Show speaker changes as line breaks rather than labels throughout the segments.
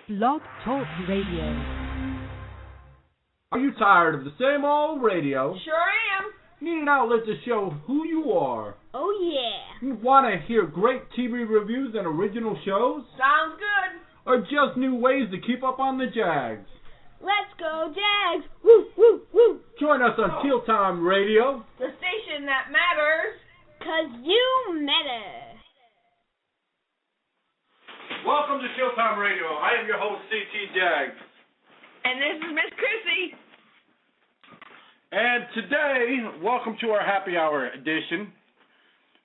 Blog Talk Radio.
Are you tired of the same old radio?
Sure am.
Need an outlet to show who you are?
Oh, yeah.
You want to hear great TV reviews and original shows?
Sounds good.
Or just new ways to keep up on the Jags?
Let's go, Jags. Woo, woo, woo.
Join us on Teal Time Radio.
The station that matters. 'Cause you matter.
Welcome to Teal Time Radio. I am your host, CT Jags.
And this is Miss Chrissy.
And today, welcome to our happy hour edition.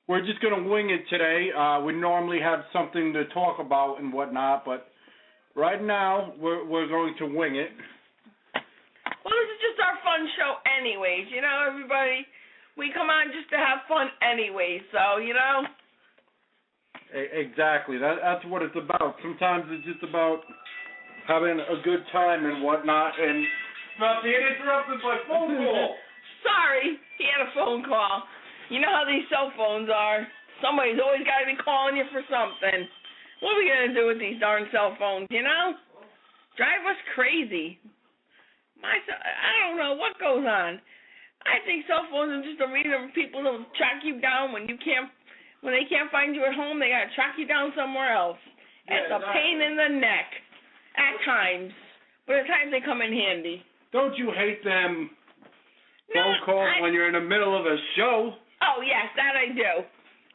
We're just going to wing it today. We normally have something to talk about and whatnot, but right now, we're going to wing it.
Well, this is just our fun show anyways. You know, everybody, we come on just to have fun anyways, so, you know.
Exactly. That's what it's about. Sometimes it's just about having a good time and whatnot, and not being interrupted by phone call.
Sorry, he had a phone call. You know how these cell phones are. Somebody's always got to be calling you for something. What are we going to do with these darn cell phones, you know? Drive us crazy. I don't know what goes on. I think cell phones are just a reason for people to track you down when they can't find you at home. They got to track you down somewhere else.
Yeah,
it's a pain in the neck at times, but at times they come in handy.
Don't you hate them phone calls when you're in the middle of a show?
Oh, yes, that I do.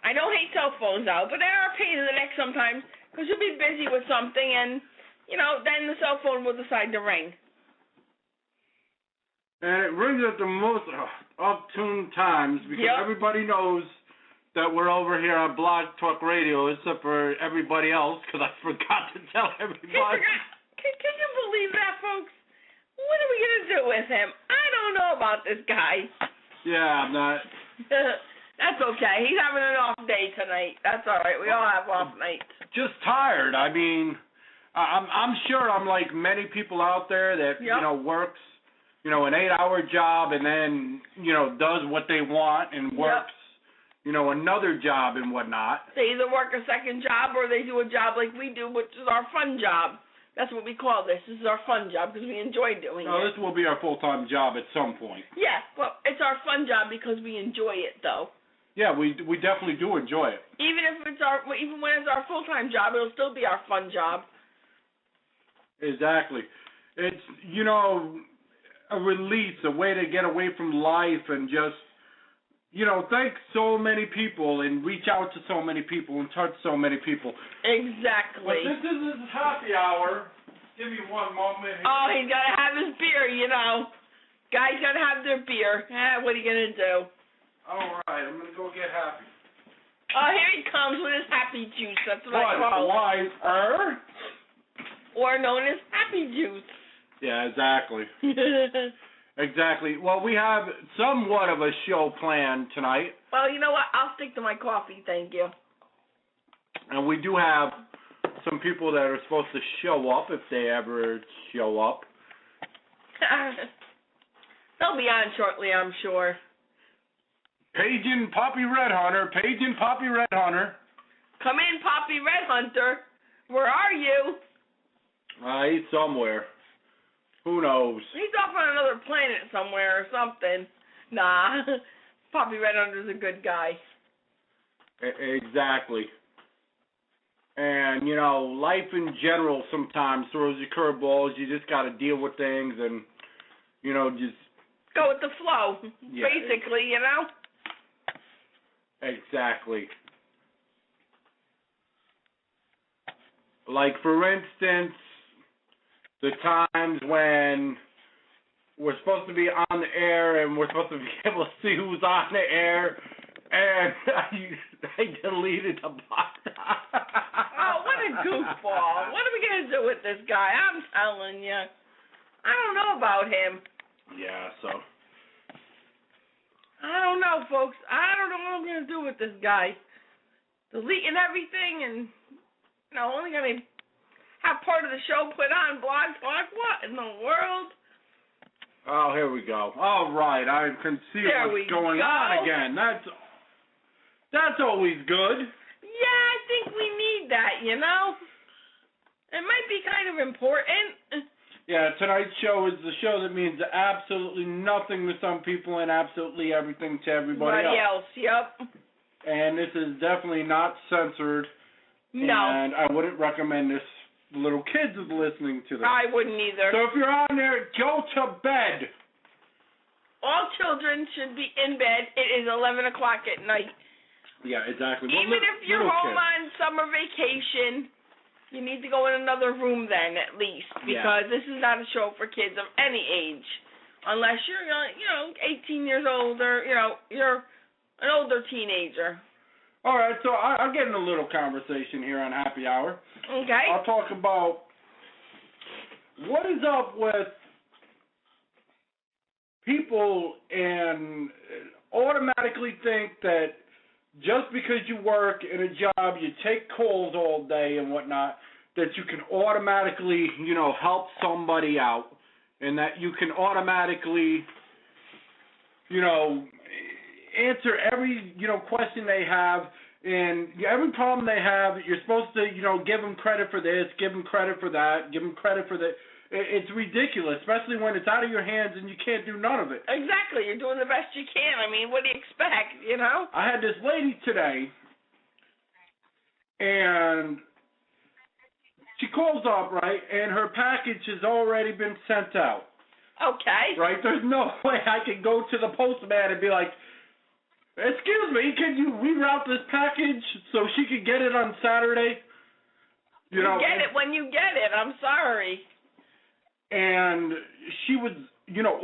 I don't hate cell phones out, but they are a pain in the neck sometimes because you'll be busy with something and, you know, then the cell phone will decide to ring.
And it rings at the most opportune times because everybody knows that we're over here on Blog Talk Radio except for everybody else because I forgot to tell everybody.
Can you believe that, folks? What are we going to do with him? I don't know about this guy.
Yeah, I'm not.
That's okay. He's having an off day tonight. That's all right. We all have off nights.
Just tired. I mean, I'm sure I'm like many people out there that, you know, works, you know, an 8-hour job and then, you know, does what they want and works, you know, another job and whatnot.
They either work a second job or they do a job like we do, which is our fun job. That's what we call this. This is our fun job because we enjoy doing it.
No, this will be our full-time job at some point.
Yeah, well, it's our fun job because we enjoy it, though.
Yeah, we definitely do enjoy it.
Even when it's our full-time job, it'll still be our fun job.
Exactly. It's, you know, a release, a way to get away from life and just, you know, thank so many people and reach out to so many people and touch so many people.
Exactly.
But this is his happy hour. Give me one moment.
Oh, he's got to have his beer, you know. Guys got to have their beer. What are you going to do?
All right, I'm going to go get happy.
Oh, here he comes with his happy juice. That's what I call it. Or known as happy juice.
Yeah, exactly. Exactly. Well, we have somewhat of a show planned tonight.
Well, you know what? I'll stick to my coffee, thank you.
And we do have some people that are supposed to show up if they ever show up.
They'll be on shortly, I'm sure.
Paige and Poppy Red Hunter.
Come in, Poppy Red Hunter. Where are you?
He's somewhere. Who knows?
He's off on another planet somewhere or something. Nah, Poppy Red Hunter's a good guy.
Exactly. And, you know, life in general sometimes throws you curveballs. You just got to deal with things and, you know, just
go with the flow, basically, you know?
Exactly. Like, for instance, the times when we're supposed to be on the air and we're supposed to be able to see who's on the air, and I deleted the bot.
Oh, what a goofball. What are we going to do with this guy? I'm telling you. I don't know about him.
Yeah, so.
I don't know, folks. I don't know what I'm going to do with this guy. Deleting everything and, you know, only going to have part of the show put on Blog Talk. What in the world?
Oh, here we go. All right, I can see what's going on again. That's always good.
Yeah, I think we need that, you know? It might be kind of important.
Yeah, tonight's show is the show that means absolutely nothing to some people and absolutely everything to everybody else.
Yep.
And this is definitely not censored.
No.
And I wouldn't recommend this. Little kids is listening to this.
I wouldn't either.
So if you're on there, go to bed.
All children should be in bed. It is 11 o'clock at night.
Yeah, exactly.
Even if you're home on summer vacation, you need to go in another room then at least, because this is not a show for kids of any age, unless you're 18 years old or you're an older teenager.
All right, so I'll get in a little conversation here on Happy Hour.
Okay.
I'll talk about what is up with people and automatically think that just because you work in a job, you take calls all day and whatnot, that you can automatically, help somebody out, and that you can automatically, answer every, question they have, and every problem they have, you're supposed to, give them credit for this, give them credit for that, give them credit for that. It's ridiculous, especially when it's out of your hands and you can't do none of it.
Exactly. You're doing the best you can. I mean, what do you expect,
I had this lady today, and she calls up, right, and her package has already been sent out.
Okay.
Right? There's no way I could go to the postman and be like, excuse me, can you reroute this package so she could get it on Saturday?
You get it when you get it. I'm sorry.
And she was,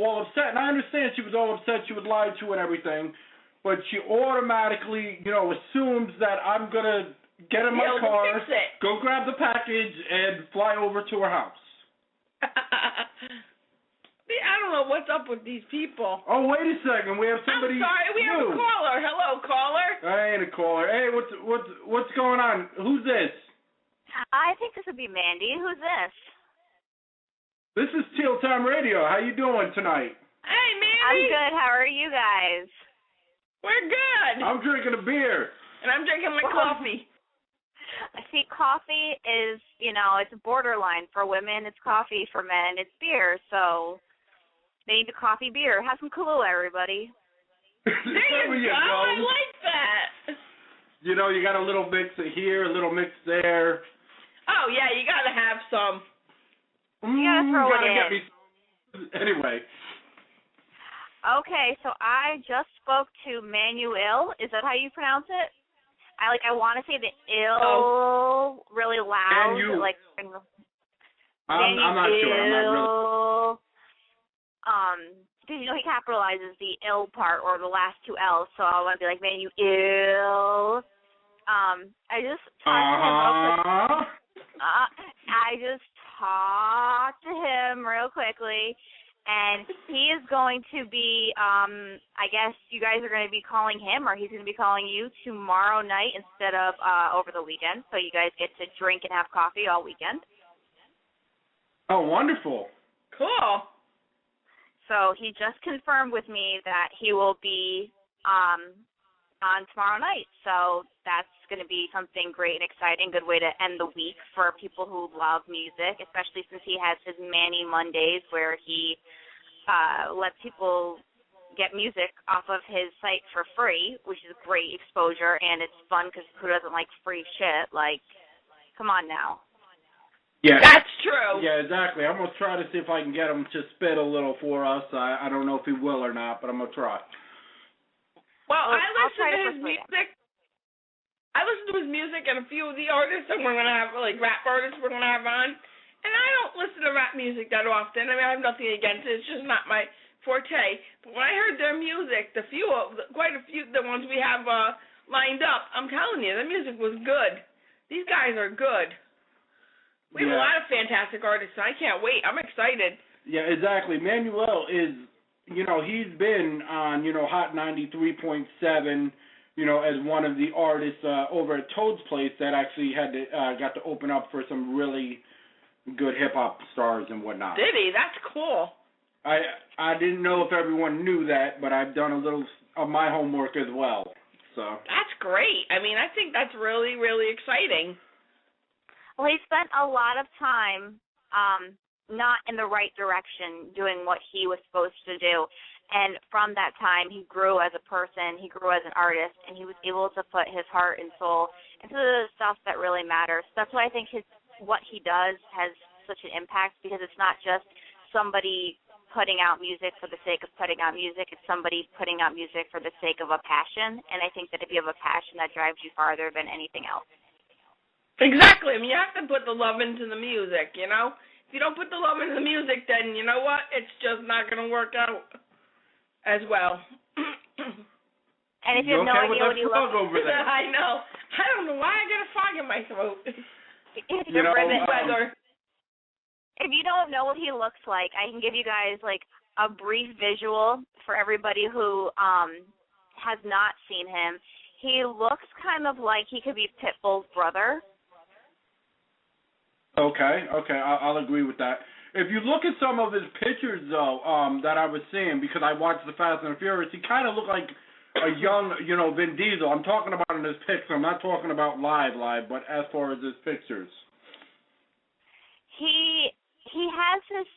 all upset. And I understand she was all upset. She was lied to and everything. But she automatically, assumes that I'm going to get in my car, go grab the package, and fly over to her house.
I don't know what's up with these people.
Oh, wait a second. We have somebody.
I'm sorry. We have a caller. Hello, caller.
I ain't a caller. Hey, what's going on? Who's this?
I think this would be Mandy. Who's this?
This is Teal Time Radio. How you doing tonight?
Hey, Mandy.
I'm good. How are you guys?
We're good.
I'm drinking a beer.
And I'm drinking my coffee.
See, coffee is, it's a borderline. For women, it's coffee. For men, it's beer. So they need a coffee beer. Have some Kahlua, everybody.
There you go. I like that.
You got a little mix here, a little mix there.
Oh, yeah, you got to have some.
You got to throw it in.
Get me some. Anyway.
Okay, so I just spoke to Manuel. Is that how you pronounce it? I want to say the ill really loud.
I'm not sure. I'm not really.
Because he capitalizes the ill part or the last two L's, so I want to be like Manuel. I just talked to him. I just talked to him real quickly, and he is going to be, I guess you guys are going to be calling him, or he's going to be calling you tomorrow night instead of over the weekend, so you guys get to drink and have coffee all weekend.
Oh, wonderful.
Cool.
So he just confirmed with me that he will be on tomorrow night. So that's going to be something great and exciting, good way to end the week for people who love music, especially since he has his Manny Mondays where he lets people get music off of his site for free, which is great exposure, and it's fun because who doesn't like free shit? Like, come on now.
Yeah,
that's true.
Yeah, exactly. I'm going to try to see if I can get him to spit a little for us. I don't know if he will or not, but I'm going to try.
Well, I listen to his music. I listen to his music and a few of the artists that we're going to have, like rap artists we're going to have on. And I don't listen to rap music that often. I mean, I have nothing against it. It's just not my forte. But when I heard their music, quite a few, the ones we have lined up, I'm telling you, the music was good. These guys are good. We have a lot of fantastic artists, and I can't wait. I'm excited.
Yeah, exactly. Manuel is, he's been on, Hot 93.7, as one of the artists over at Toad's Place that actually got to open up for some really good hip-hop stars and whatnot.
Did he? That's cool.
I didn't know if everyone knew that, but I've done a little of my homework as well. So
that's great. I mean, I think that's really, really exciting.
Well, he spent a lot of time not in the right direction doing what he was supposed to do. And from that time, he grew as a person, he grew as an artist, and he was able to put his heart and soul into the stuff that really matters. That's why I think what he does has such an impact, because it's not just somebody putting out music for the sake of putting out music. It's somebody putting out music for the sake of a passion. And I think that if you have a passion, that drives you farther than anything else.
Exactly. I mean, you have to put the love into the music, you know? If you don't put the love into the music, then you know what? It's just not going to work out as well.
And if you have no idea what you love
over there?
I know. I don't know why I got a fog in my throat.
If you don't know what he looks like, I can give you guys like a brief visual for everybody who has not seen him. He looks kind of like he could be Pitbull's brother.
Okay, I'll agree with that. If you look at some of his pictures, though, that I was seeing, because I watched the Fast and the Furious, he kind of looked like a young, Vin Diesel. I'm talking about in his pics. I'm not talking about live, but as far as his pictures.
He has this,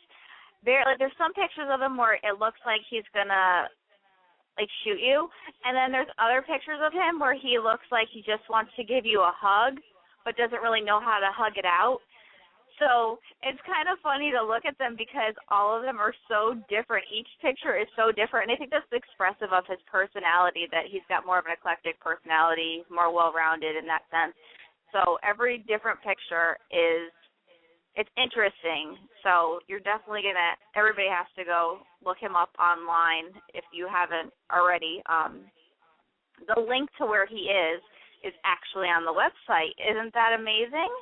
there's some pictures of him where it looks like he's going to, like, shoot you. And then there's other pictures of him where he looks like he just wants to give you a hug, but doesn't really know how to hug it out. So it's kind of funny to look at them because all of them are so different. Each picture is so different, and I think that's expressive of his personality, that he's got more of an eclectic personality, more well-rounded in that sense. So every different picture it's interesting. So you're definitely everybody has to go look him up online if you haven't already. The link to where he is actually on the website. Isn't that amazing?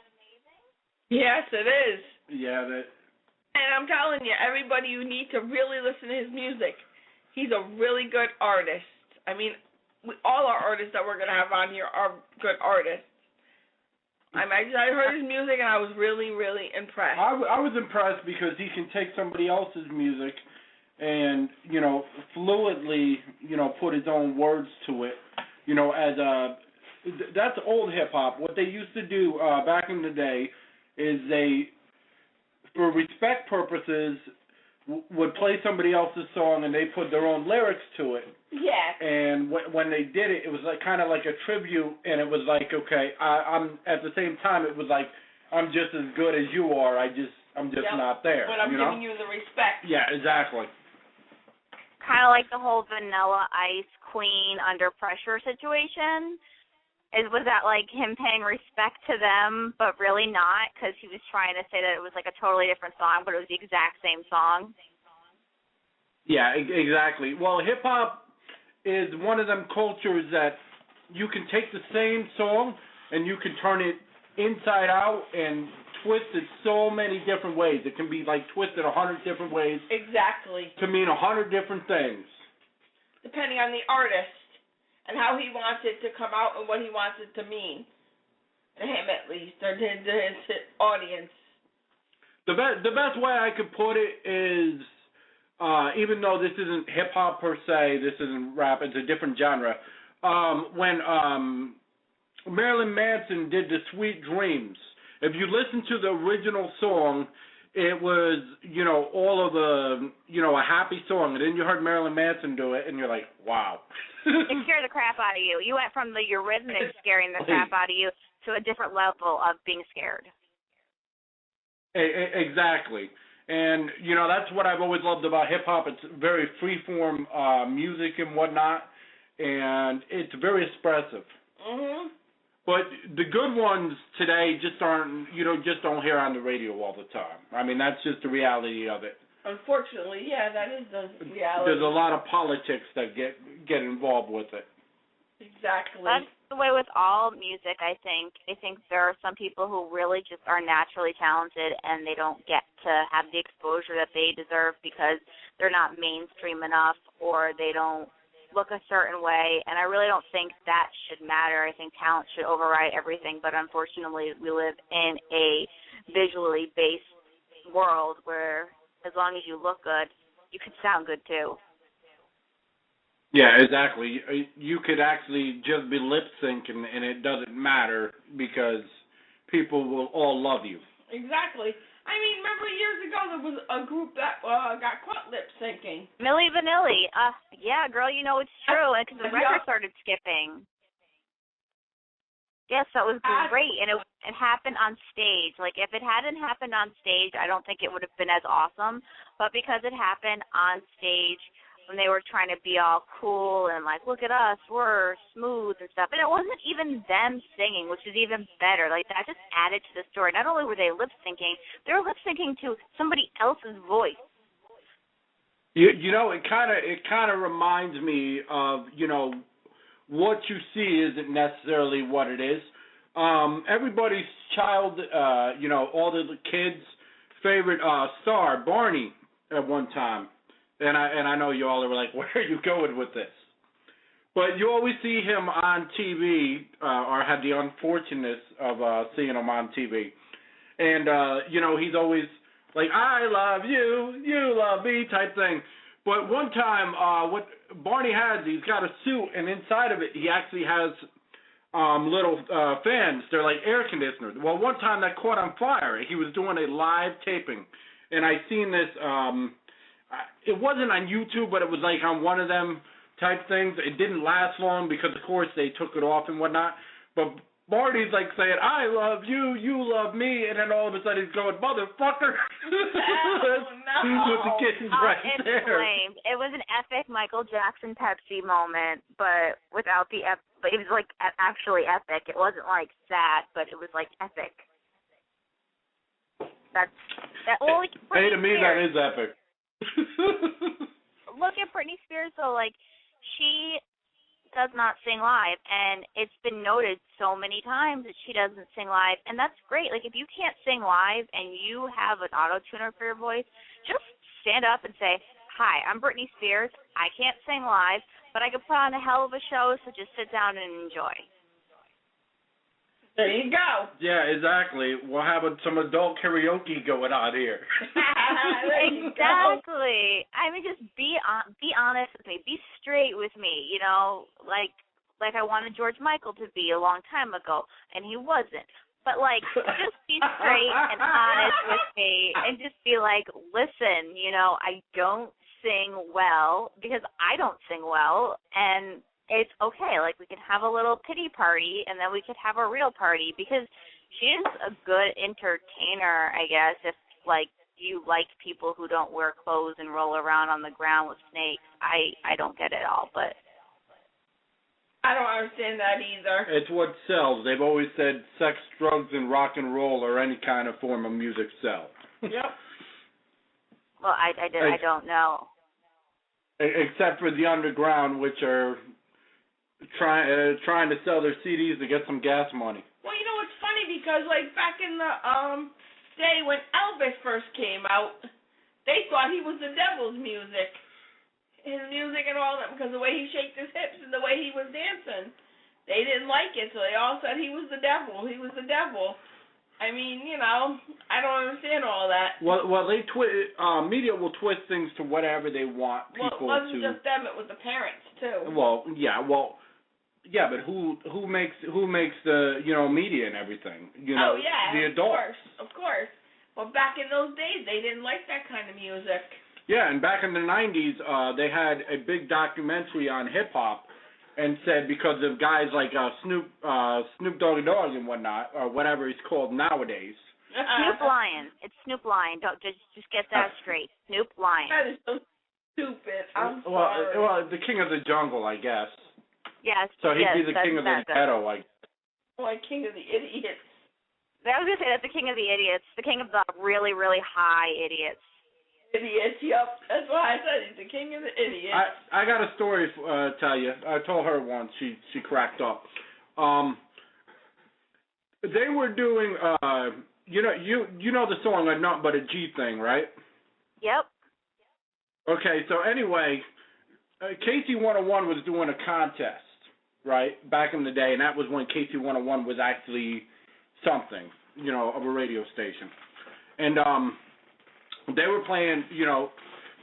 Yes, it is.
Yeah,
And I'm telling you, everybody, you need to really listen to his music. He's a really good artist. I mean, all our artists that we're going to have on here are good artists. I heard his music, and I was really, really impressed.
I was impressed because he can take somebody else's music and, fluidly, put his own words to it, that's old hip-hop. What they used to do back in the day is they, for respect purposes, would play somebody else's song and they put their own lyrics to it.
Yes.
And when they did it, it was like kind of like a tribute, and it was like, okay, I'm at the same time, it was like, I'm just as good as you are. I'm just not there.
But I'm giving you the respect.
Yeah, exactly.
Kind of like the whole Vanilla Ice Queen Under Pressure situation. Was that like him paying respect to them, but really not, because he was trying to say that it was like a totally different song, but it was the exact same song?
Yeah, exactly. Well, hip-hop is one of them cultures that you can take the same song and you can turn it inside out and twist it so many different ways. It can be like twisted 100 different ways.
Exactly.
To mean 100 different things.
Depending on the artist and how he wants it to come out and what he wants it to mean. To him, at least, or to his audience. The
best way I could put it is, even though this isn't hip-hop per se, this isn't rap, it's a different genre, when Marilyn Manson did the Sweet Dreams, if you listen to the original song, it was, all of the, a happy song, and then you heard Marilyn Manson do it, and you're like, wow.
It scared the crap out of you. You went from the Eurythmics scaring the crap out of you to a different level of being scared.
Exactly. And, that's what I've always loved about hip-hop. It's very free-form music and whatnot, and it's very expressive.
Mm-hmm.
But the good ones today just aren't, just don't hear on the radio all the time. I mean, that's just the reality of it.
Unfortunately, yeah, that is the reality.
There's a lot of politics that get involved with it.
Exactly.
That's the way with all music, I think. I think there are some people who really just are naturally talented and they don't get to have the exposure that they deserve because they're not mainstream enough or they don't look a certain way, and I really don't think that should matter. I think talent should override everything, but unfortunately we live in a visually based world where as long as you look good, you can sound good too.
Yeah, exactly. You could actually just be lip syncing and it doesn't matter because people will all love you.
Exactly. I mean, remember years ago there was a group that got caught lip syncing.
Milli Vanilli. Yeah, girl, you know it's true, because the record started skipping. Yes, that was great, and it happened on stage. Like, if it hadn't happened on stage, I don't think it would have been as awesome. But because it happened on stage when they were trying to be all cool and like, look at us, we're smooth and stuff. And it wasn't even them singing, which is even better. Like, that just added to the story. Not only were they lip syncing, they were lip syncing to somebody else's voice.
You know, it kind of reminds me of, you know, what you see isn't necessarily what it is. Everybody's child, you know, all the kids' favorite star, Barney, at one time. And I know you all are like, where are you going with this? But you always see him on TV, or had the unfortunateness of seeing him on TV. And, you know, he's always like, I love you, you love me type thing. But one time, what Barney has, he's got a suit, and inside of it, he actually has little fans. They're like air conditioners. Well, one time that caught on fire. He was doing a live taping, and I seen this. It wasn't on YouTube, but it was like on one of them type things. It didn't last long because, of course, they took it off and whatnot. But Barney's like saying, I love you, you love me, and then all of a sudden he's going, motherfucker.
Oh, no.
With the kids right there.
Inflamed. It was an epic Michael Jackson Pepsi moment, but without the but it was like actually epic. It wasn't like sad, but it was like epic. Well, like,
hey, to me,
Spears.
that is epic.
Look at Britney Spears, though. Like, she does not sing live, and it's been noted so many times that she doesn't sing live, and that's great. Like, if you can't sing live and you have an auto-tuner for your voice, just stand up and say, hi, I'm Britney Spears. I can't sing live, but I can put on a hell of a show, so just sit down and enjoy.
There you go.
Yeah, exactly. We'll have some adult karaoke going on here.
Exactly. I mean, just be honest with me. Be straight with me. You know, like I wanted George Michael to be a long time ago, and he wasn't. But like, just be straight and honest with me, and just be like, listen, you know, I don't sing well because I don't sing well, and it's okay. Like, we can have a little pity party, and then we could have a real party, because she is a good entertainer, I guess, if, like, you like people who don't wear clothes and roll around on the ground with snakes. I don't get it all, but
I don't understand that either.
It's what sells. They've always said sex, drugs, and rock and roll or any kind of form of music sell.
Yep.
Well, I don't know.
Except for the underground, which are trying to sell their CDs to get some gas money.
Well, you know, it's funny because, like, back in the day when Elvis first came out, they thought he was the devil's music. His music and all that, because the way he shaked his hips and the way he was dancing. They didn't like it, so they all said he was the devil. He was the devil. I mean, you know, I don't understand all that.
Well, they media will twist things to whatever they want people to.
Well, it wasn't just them; it was the parents too.
Yeah, but who makes the, you know, media and everything? You know,
oh yeah,
the adults.
Of course. Well, back in those days, they didn't like that kind of music.
Yeah, and back in the 90s, they had a big documentary on hip hop, and said because of guys like Snoop Doggy Dogg and whatnot, or whatever he's called nowadays.
Snoop Lion. It's Snoop Lion. Don't just get that straight. Snoop Lion.
That is so stupid. I'm sorry.
Well, the king of the jungle, I guess.
Yes.
So he'd be the king of the ghetto, like.
Like king of the idiots.
I was gonna say that's the king of the idiots. The king of the really, really high idiots.
Idiots, yep. That's why I said he's the king of the idiots.
I got a story to tell you. I told her once. She cracked up. They were doing you know the song "A Nut But a G Thing," right?
Yep.
Okay, so anyway, KC 101 was doing a contest, right, back in the day, and that was when KC 101 was actually something, you know, of a radio station. And they were playing, you know,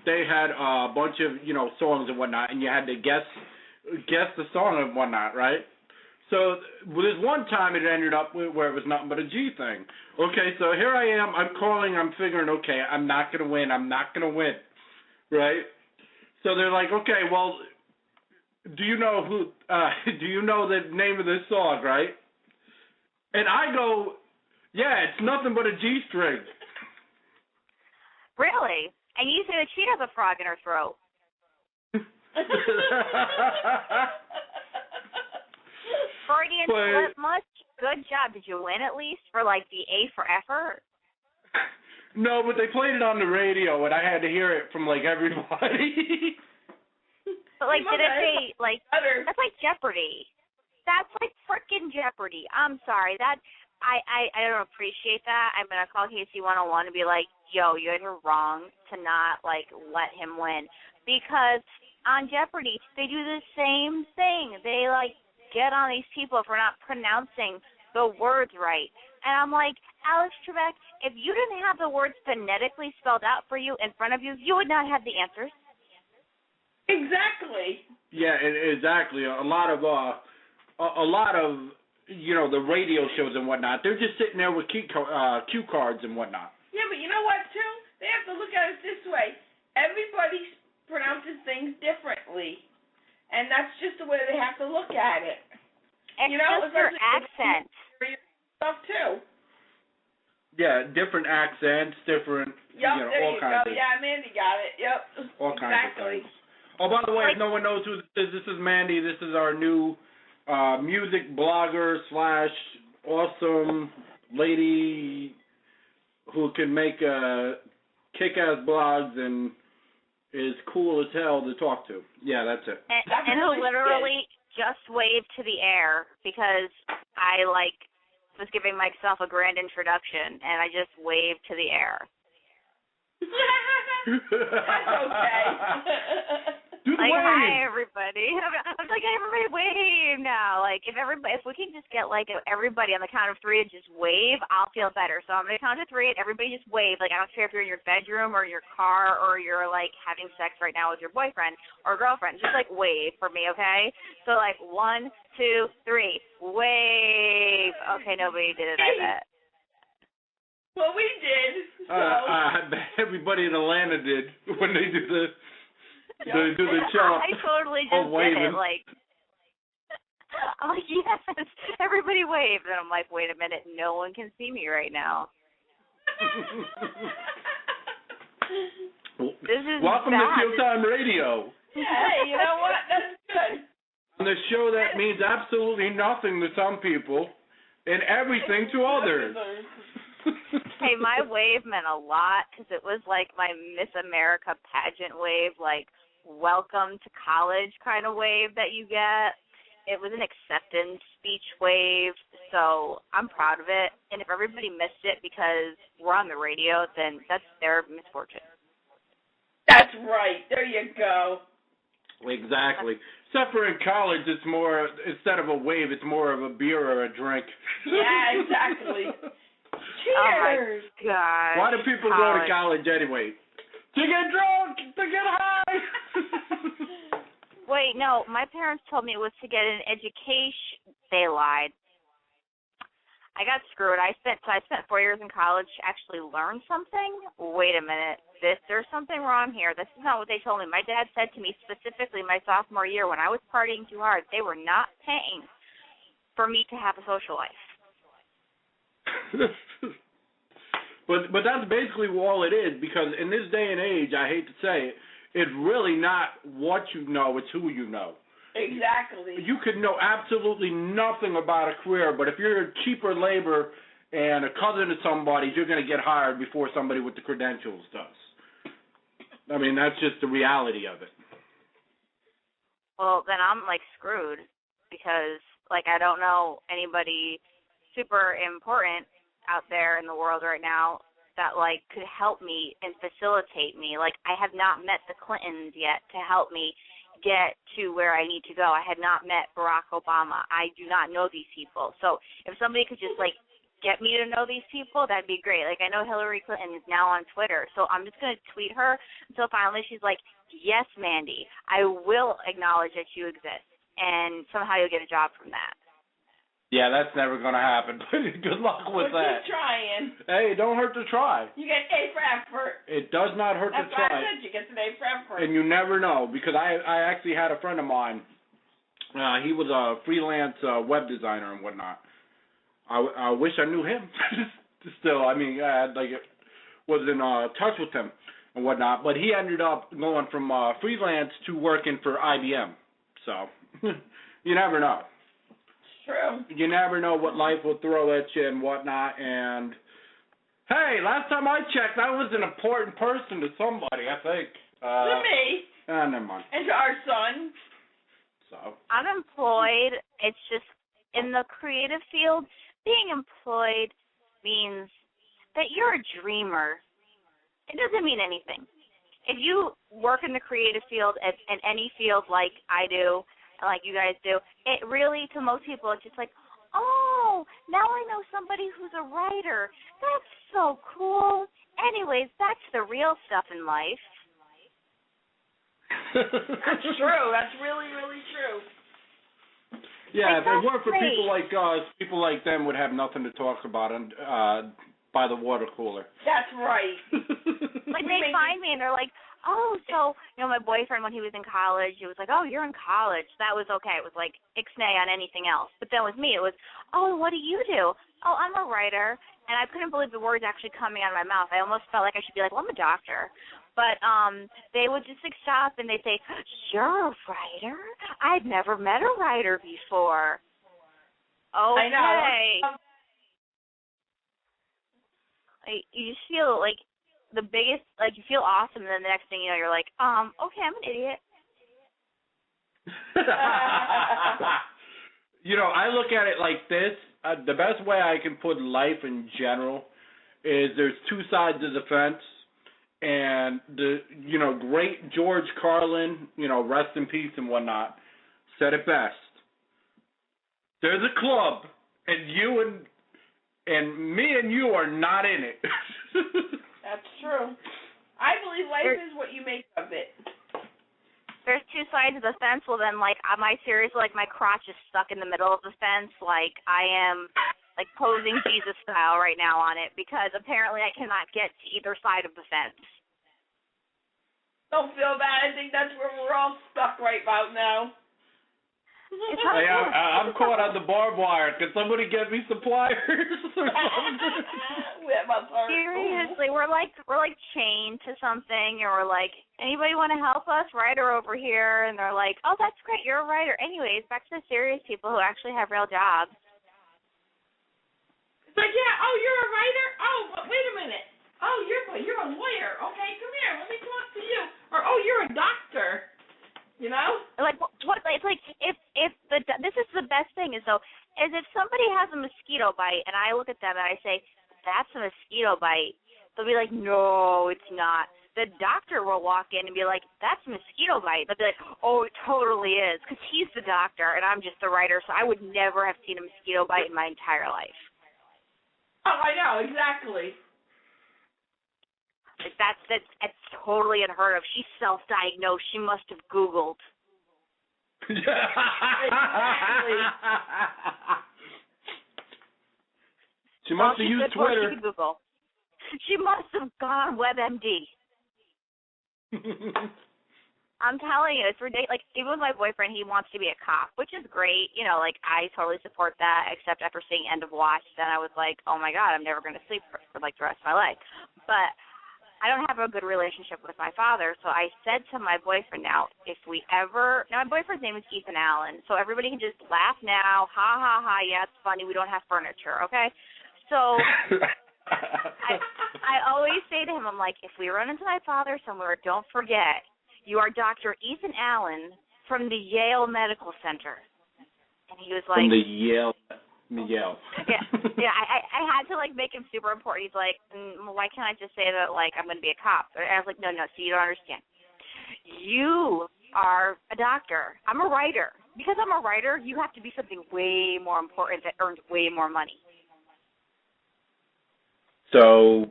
they had a bunch of, you know, songs and whatnot, and you had to guess the song and whatnot, right? So there's one time it ended up where it was nothing but a G thing. Okay, so here I am. I'm calling. I'm figuring, okay, I'm not going to win. I'm not going to win. Right? So they're like, okay, well, do you know the name of this song, right? And I go, yeah, it's nothing but a G string.
Really? And you say that she has a frog in her throat. Freudian slip much? Good job. Did you win at least for like the A for effort?
No, but they played it on the radio and I had to hear it from like everybody.
But like, did it say like that's like Jeopardy? That's like frickin' Jeopardy. I'm sorry. That I don't appreciate that. I'm gonna call Casey 101 and be like, yo, you guys are wrong to not like let him win, because on Jeopardy they do the same thing. They like get on these people if we're not pronouncing the words right. And I'm like, Alex Trebek, if you didn't have the words phonetically spelled out for you in front of you, you would not have the answers.
Exactly.
Yeah, exactly. A lot of the radio shows and whatnot, they're just sitting there with cue cards and whatnot.
Yeah, but you know what, too? They have to look at it this way. Everybody pronounces things differently. And that's just the way they have to look at it.
It's just their accent.
Stuff too.
Yeah, different accents, different.
Yep, there
all
you
kinds
go.
of,
Yeah, Mandy got it. Yep.
All kinds of things. Oh, by the way, if no one knows who this is Mandy. This is our new music blogger / awesome lady who can make kick-ass blogs and is cool as hell to talk to. Yeah, that's it.
And who literally just waved to the air because I was giving myself a grand introduction and I just waved to the air.
That's okay.
Do the wave.
Hi everybody. I'm like, everybody wave now. Like if we can just get everybody on the count of 3 to just wave, I'll feel better. So I'm gonna count to 3 and everybody just wave. Like I don't care if you're in your bedroom or your car or you're having sex right now with your boyfriend or girlfriend. Just wave for me, okay? So 1, 2, 3, wave. Okay, nobody did it, I bet.
Well, we did. So.
I bet everybody in Atlanta did when they do the chop.
I totally just did it. I'm like, yes, everybody waved. And I'm like, wait a minute, no one can see me right now. This is
Welcome
bad.
to Showtime Radio.
Hey, you know what? That's good.
On the show that means absolutely nothing to some people and everything to others.
Hey, my wave meant a lot because it was like my Miss America pageant wave, welcome to college kind of wave that you get. It was an acceptance speech wave, so I'm proud of it. And if everybody missed it because we're on the radio, then that's their misfortune.
That's right. There you go.
Exactly. Except for in college, it's more, instead of a wave, it's more of a beer or a drink.
Yeah, exactly. Cheers.
Oh, my God.
Why do people go to college anyway? To get drunk, to get high.
Wait, no, my parents told me it was to get an education. They lied. I got screwed. I spent 4 years in college to actually learn something. Wait a minute. There's something wrong here. This is not what they told me. My dad said to me specifically my sophomore year when I was partying too hard, they were not paying for me to have a social life.
But that's basically all it is, because in this day and age, I hate to say it, it's really not what you know, it's who you know.
Exactly.
You could know absolutely nothing about a career, but if you're cheaper labor and a cousin of somebody's, you're going to get hired before somebody with the credentials does. I mean, that's just the reality of it.
Well, then I'm, screwed because, I don't know anybody super important out there in the world right now that, could help me and facilitate me. I have not met the Clintons yet to help me get to where I need to go. I had not met Barack Obama. I do not know these people. So if somebody could just, get me to know these people, that'd be great. I know Hillary Clinton is now on Twitter, so I'm just going to tweet her until finally she's like, yes, Mandy, I will acknowledge that you exist, and somehow you'll get a job from that.
Yeah, that's never going to happen. Good luck with that.
Keep trying.
Hey, don't hurt to try.
You get A for effort.
It does not hurt to try.
That's what I said. You get an A for effort.
And you never know, because I actually had a friend of mine. He was a freelance web designer and whatnot. I wish I knew him. Still, I mean, I had, was in touch with him and whatnot. But he ended up going from freelance to working for IBM. So you never know.
True.
You never know what life will throw at you and whatnot. And hey, last time I checked, I was an important person to somebody, I think.
To me.
Never mind.
And to our son.
So.
Unemployed, it's just, in the creative field, being employed means that you're a dreamer. It doesn't mean anything. If you work in the creative field, in any field like I do, like you guys do, it really, to most people, it's just like, oh, now I know somebody who's a writer. That's so cool. Anyways, that's the real stuff in life.
That's true. That's really, really true.
Yeah,
Like,
if it weren't for
great.
people like us, people like them would have nothing to talk about by the water cooler.
That's right.
Like, they find me and they're like, oh, so, my boyfriend, when he was in college, he was like, oh, you're in college. That was okay. It was like ixnay on anything else. But then with me, it was, oh, what do you do? Oh, I'm a writer. And I couldn't believe the words actually coming out of my mouth. I almost felt like I should be like, well, I'm a doctor. But they would just stop and they'd say, you're a writer? I've never met a writer before. Okay.
I know.
You just feel like the biggest, like, you feel awesome, and then the next thing you know, you're like, okay, I'm an idiot.
I look at it like this. The best way I can put life in general is there's two sides of the fence. And the, great George Carlin, rest in peace and whatnot, said it best. There's a club, and you and me and you are not in it.
That's true. I believe life is what you make of it.
There's two sides of the fence. Well, then, am I serious? Like, my crotch is stuck in the middle of the fence. Like, I am, posing Jesus style right now on it, because apparently I cannot get to either side of the fence.
Don't feel bad. I think that's where we're all stuck right about now.
Hey, I'm caught on the barbed wire. Can somebody get me some pliers or something?
Seriously, we're like chained to something, and we're like, anybody want to help us? Writer over here, and they're like, oh, that's great, you're a writer. Anyways, back to the serious people who actually have real jobs.
It's like, yeah, oh, you're a writer? Oh, but wait a minute. Oh, you're a lawyer. Okay, come here, let me talk to you. Or, oh, you're a doctor.
Like, what? It's like, this is the best thing is if somebody has a mosquito bite and I look at them and I say, that's a mosquito bite, they'll be like, no, it's not. The doctor will walk in and be like, that's a mosquito bite. They'll be like, oh, it totally is, because he's the doctor and I'm just the writer, so I would never have seen a mosquito bite in my entire life.
Oh, I know, exactly.
Like, that's totally unheard of. She's self-diagnosed. She must have Googled.
Exactly.
She must have used Twitter.
She Google. She must have gone on WebMD. I'm telling you, it's ridiculous. Like, even with my boyfriend, he wants to be a cop, which is great. I totally support that, except after seeing End of Watch, then I was like, oh, my God, I'm never going to sleep for the rest of my life. But I don't have a good relationship with my father, so I said to my boyfriend now my boyfriend's name is Ethan Allen, so everybody can just laugh now, ha, ha, ha, yeah, it's funny, we don't have furniture, okay? So I always say to him, I'm like, if we run into my father somewhere, don't forget, you are Dr. Ethan Allen from the Yale Medical Center. And he was like...
From the Yale.
Yeah, I had to, make him super important. He's like, why can't I just say that, I'm going to be a cop? And I was like, no, so you don't understand. You are a doctor. I'm a writer. Because I'm a writer, you have to be something way more important that earns way more money.
So,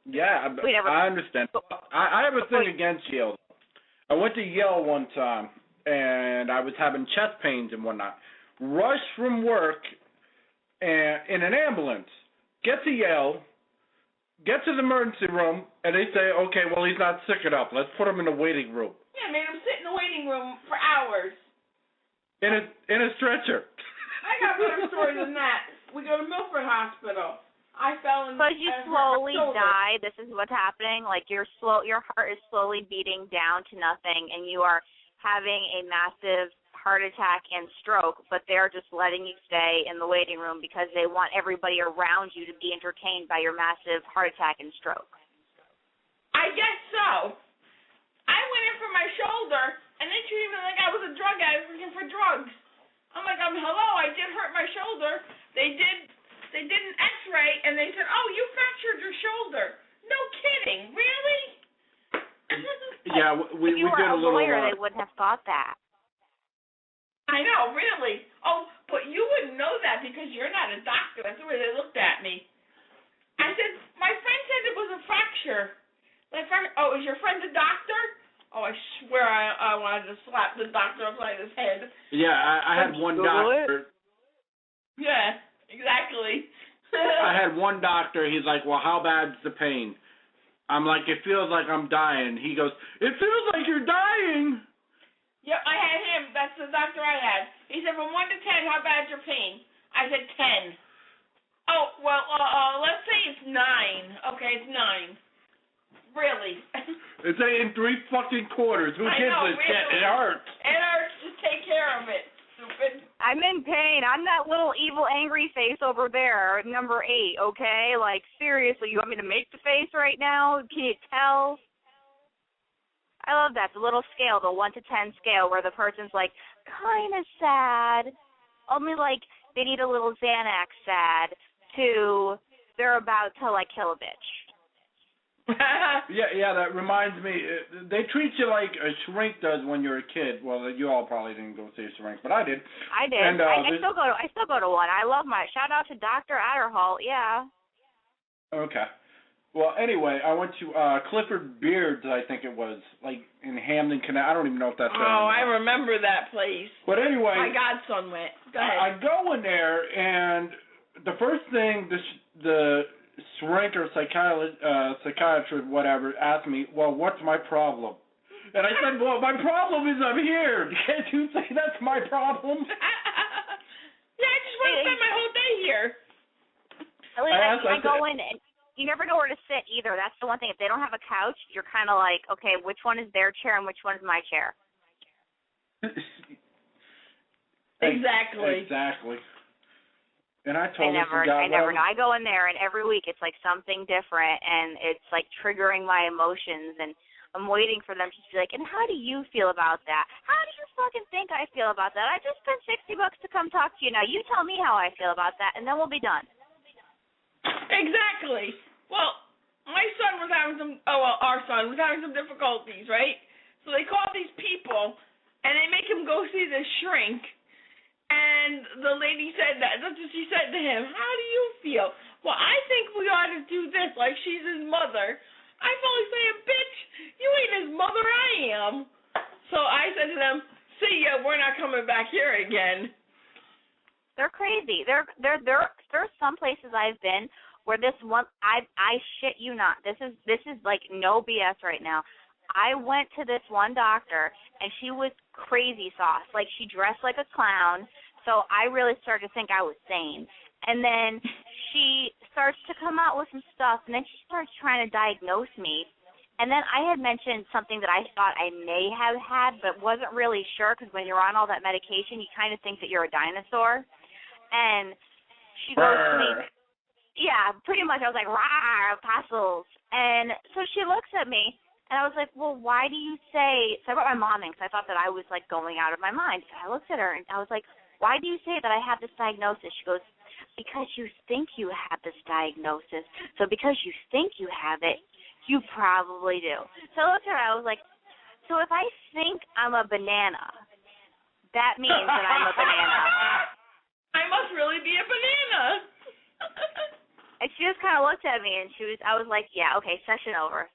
yeah, I understand. I have a thing against Yale. I went to Yale one time, and I was having chest pains and whatnot. Rushed from work in an ambulance, get to Yale, get to the emergency room, and they say, okay, well, he's not sick enough. Let's put him in the waiting room.
Yeah, made him sit in the waiting room for hours.
In a stretcher.
I got better stories than that. We go to Milford Hospital. I fell in.
Because you slowly die. This is what's happening. Like your heart is slowly beating down to nothing, and you are having a massive heart attack and stroke. But they're just letting you stay in the waiting room because they want everybody around you to be entertained by your massive heart attack and stroke.
I guess so. I went in for my shoulder, and they treated me like I was a drug addict looking for drugs. I'm like, hello, I did hurt my shoulder. They did an X-ray, and they said, oh, you fractured your shoulder. No kidding, really?
Yeah, we
if you
did
were
a little.
Lawyer, they wouldn't have thought that.
I know, really. Oh, but you wouldn't know that because you're not a doctor. That's the way they looked at me. I said, my friend said it was a fracture. Oh, is your friend a doctor? Oh, I swear I wanted to slap the doctor upside his head.
Yeah, I had one doctor.
Yeah, exactly.
I had one doctor. He's like, well, how bad's the pain? I'm like, it feels like I'm dying. He goes, it feels like you're dying.
Yep, I had him. That's the doctor I had. He said, from 1 to 10, how bad's your pain? I said 10. Oh, well, let's say it's 9. Okay, it's 9. Really?
It's in 3 fucking quarters. Who gives a shit? It hurts.
It hurts. Just take care of it, stupid.
I'm in pain. I'm that little evil angry face over there, number 8, okay? Like, seriously, you want me to make the face right now? Can you tell? I love that, the little scale, the 1 to 10 scale, where the person's like, kind of sad, only like they need a little Xanax sad, to they're about to, like, kill a bitch.
Yeah, that reminds me. They treat you like a shrink does when you're a kid. Well, you all probably didn't go see a shrink, but I did.
I did. And, I still go to one. I love my shout out to Dr. Adderholt. Yeah.
Okay. Well, anyway, I went to Clifford Beard's, I think it was, like in Hamden, Connecticut. I don't even know if that's.
Oh, I remember that place.
But anyway,
my godson went. Go ahead.
I go in there, and the first thing the shrink or psychiatrist, whatever, asked me, well, what's my problem? And I said, well, my problem is I'm here. Can't you say that's my problem?
Yeah, I just want to spend my whole day here.
I go in, and you never know where to sit either. That's the one thing. If they don't have a couch, you're kind of like, okay, which one is their chair and which one is my chair?
Exactly.
And I told
I never know. I go in there, and every week it's like something different, and it's like triggering my emotions, and I'm waiting for them to be like, and how do you feel about that? How do you fucking think I feel about that? I just spent $60 to come talk to you. Now you tell me how I feel about that, and then we'll be done.
Exactly. Well, our son was having some difficulties, right? So they called these people, and they make him go see the shrink. And the lady said that's what she said to him. How do you feel? Well, I think we ought to do this, like she's his mother. I'm only saying, bitch, you ain't his mother, I am. So I said to them, see ya, we're not coming back here again.
They're crazy. There are some places I've been where this one, I shit you not. This is like no BS right now. I went to this one doctor, and she was crazy sauce. Like, she dressed like a clown, so I really started to think I was sane. And then she starts to come out with some stuff, and then she starts trying to diagnose me. And then I had mentioned something that I thought I may have had, but wasn't really sure, because when you're on all that medication, you kind of think that you're a dinosaur. And she goes to me, yeah, pretty much. I was like, rah, apostles. And so she looks at me, and I was like, well, why do you say, so I brought my mom in because I thought that I was, like, going out of my mind. So I looked at her, and I was like, why do you say that I have this diagnosis? She goes, because you think you have this diagnosis. So because you think you have it, you probably do. So I looked at her, I was like, so if I think I'm a banana, that means that I'm a banana.
I must really be a banana.
And she just kind of looked at me, and I was like, yeah, okay, session over.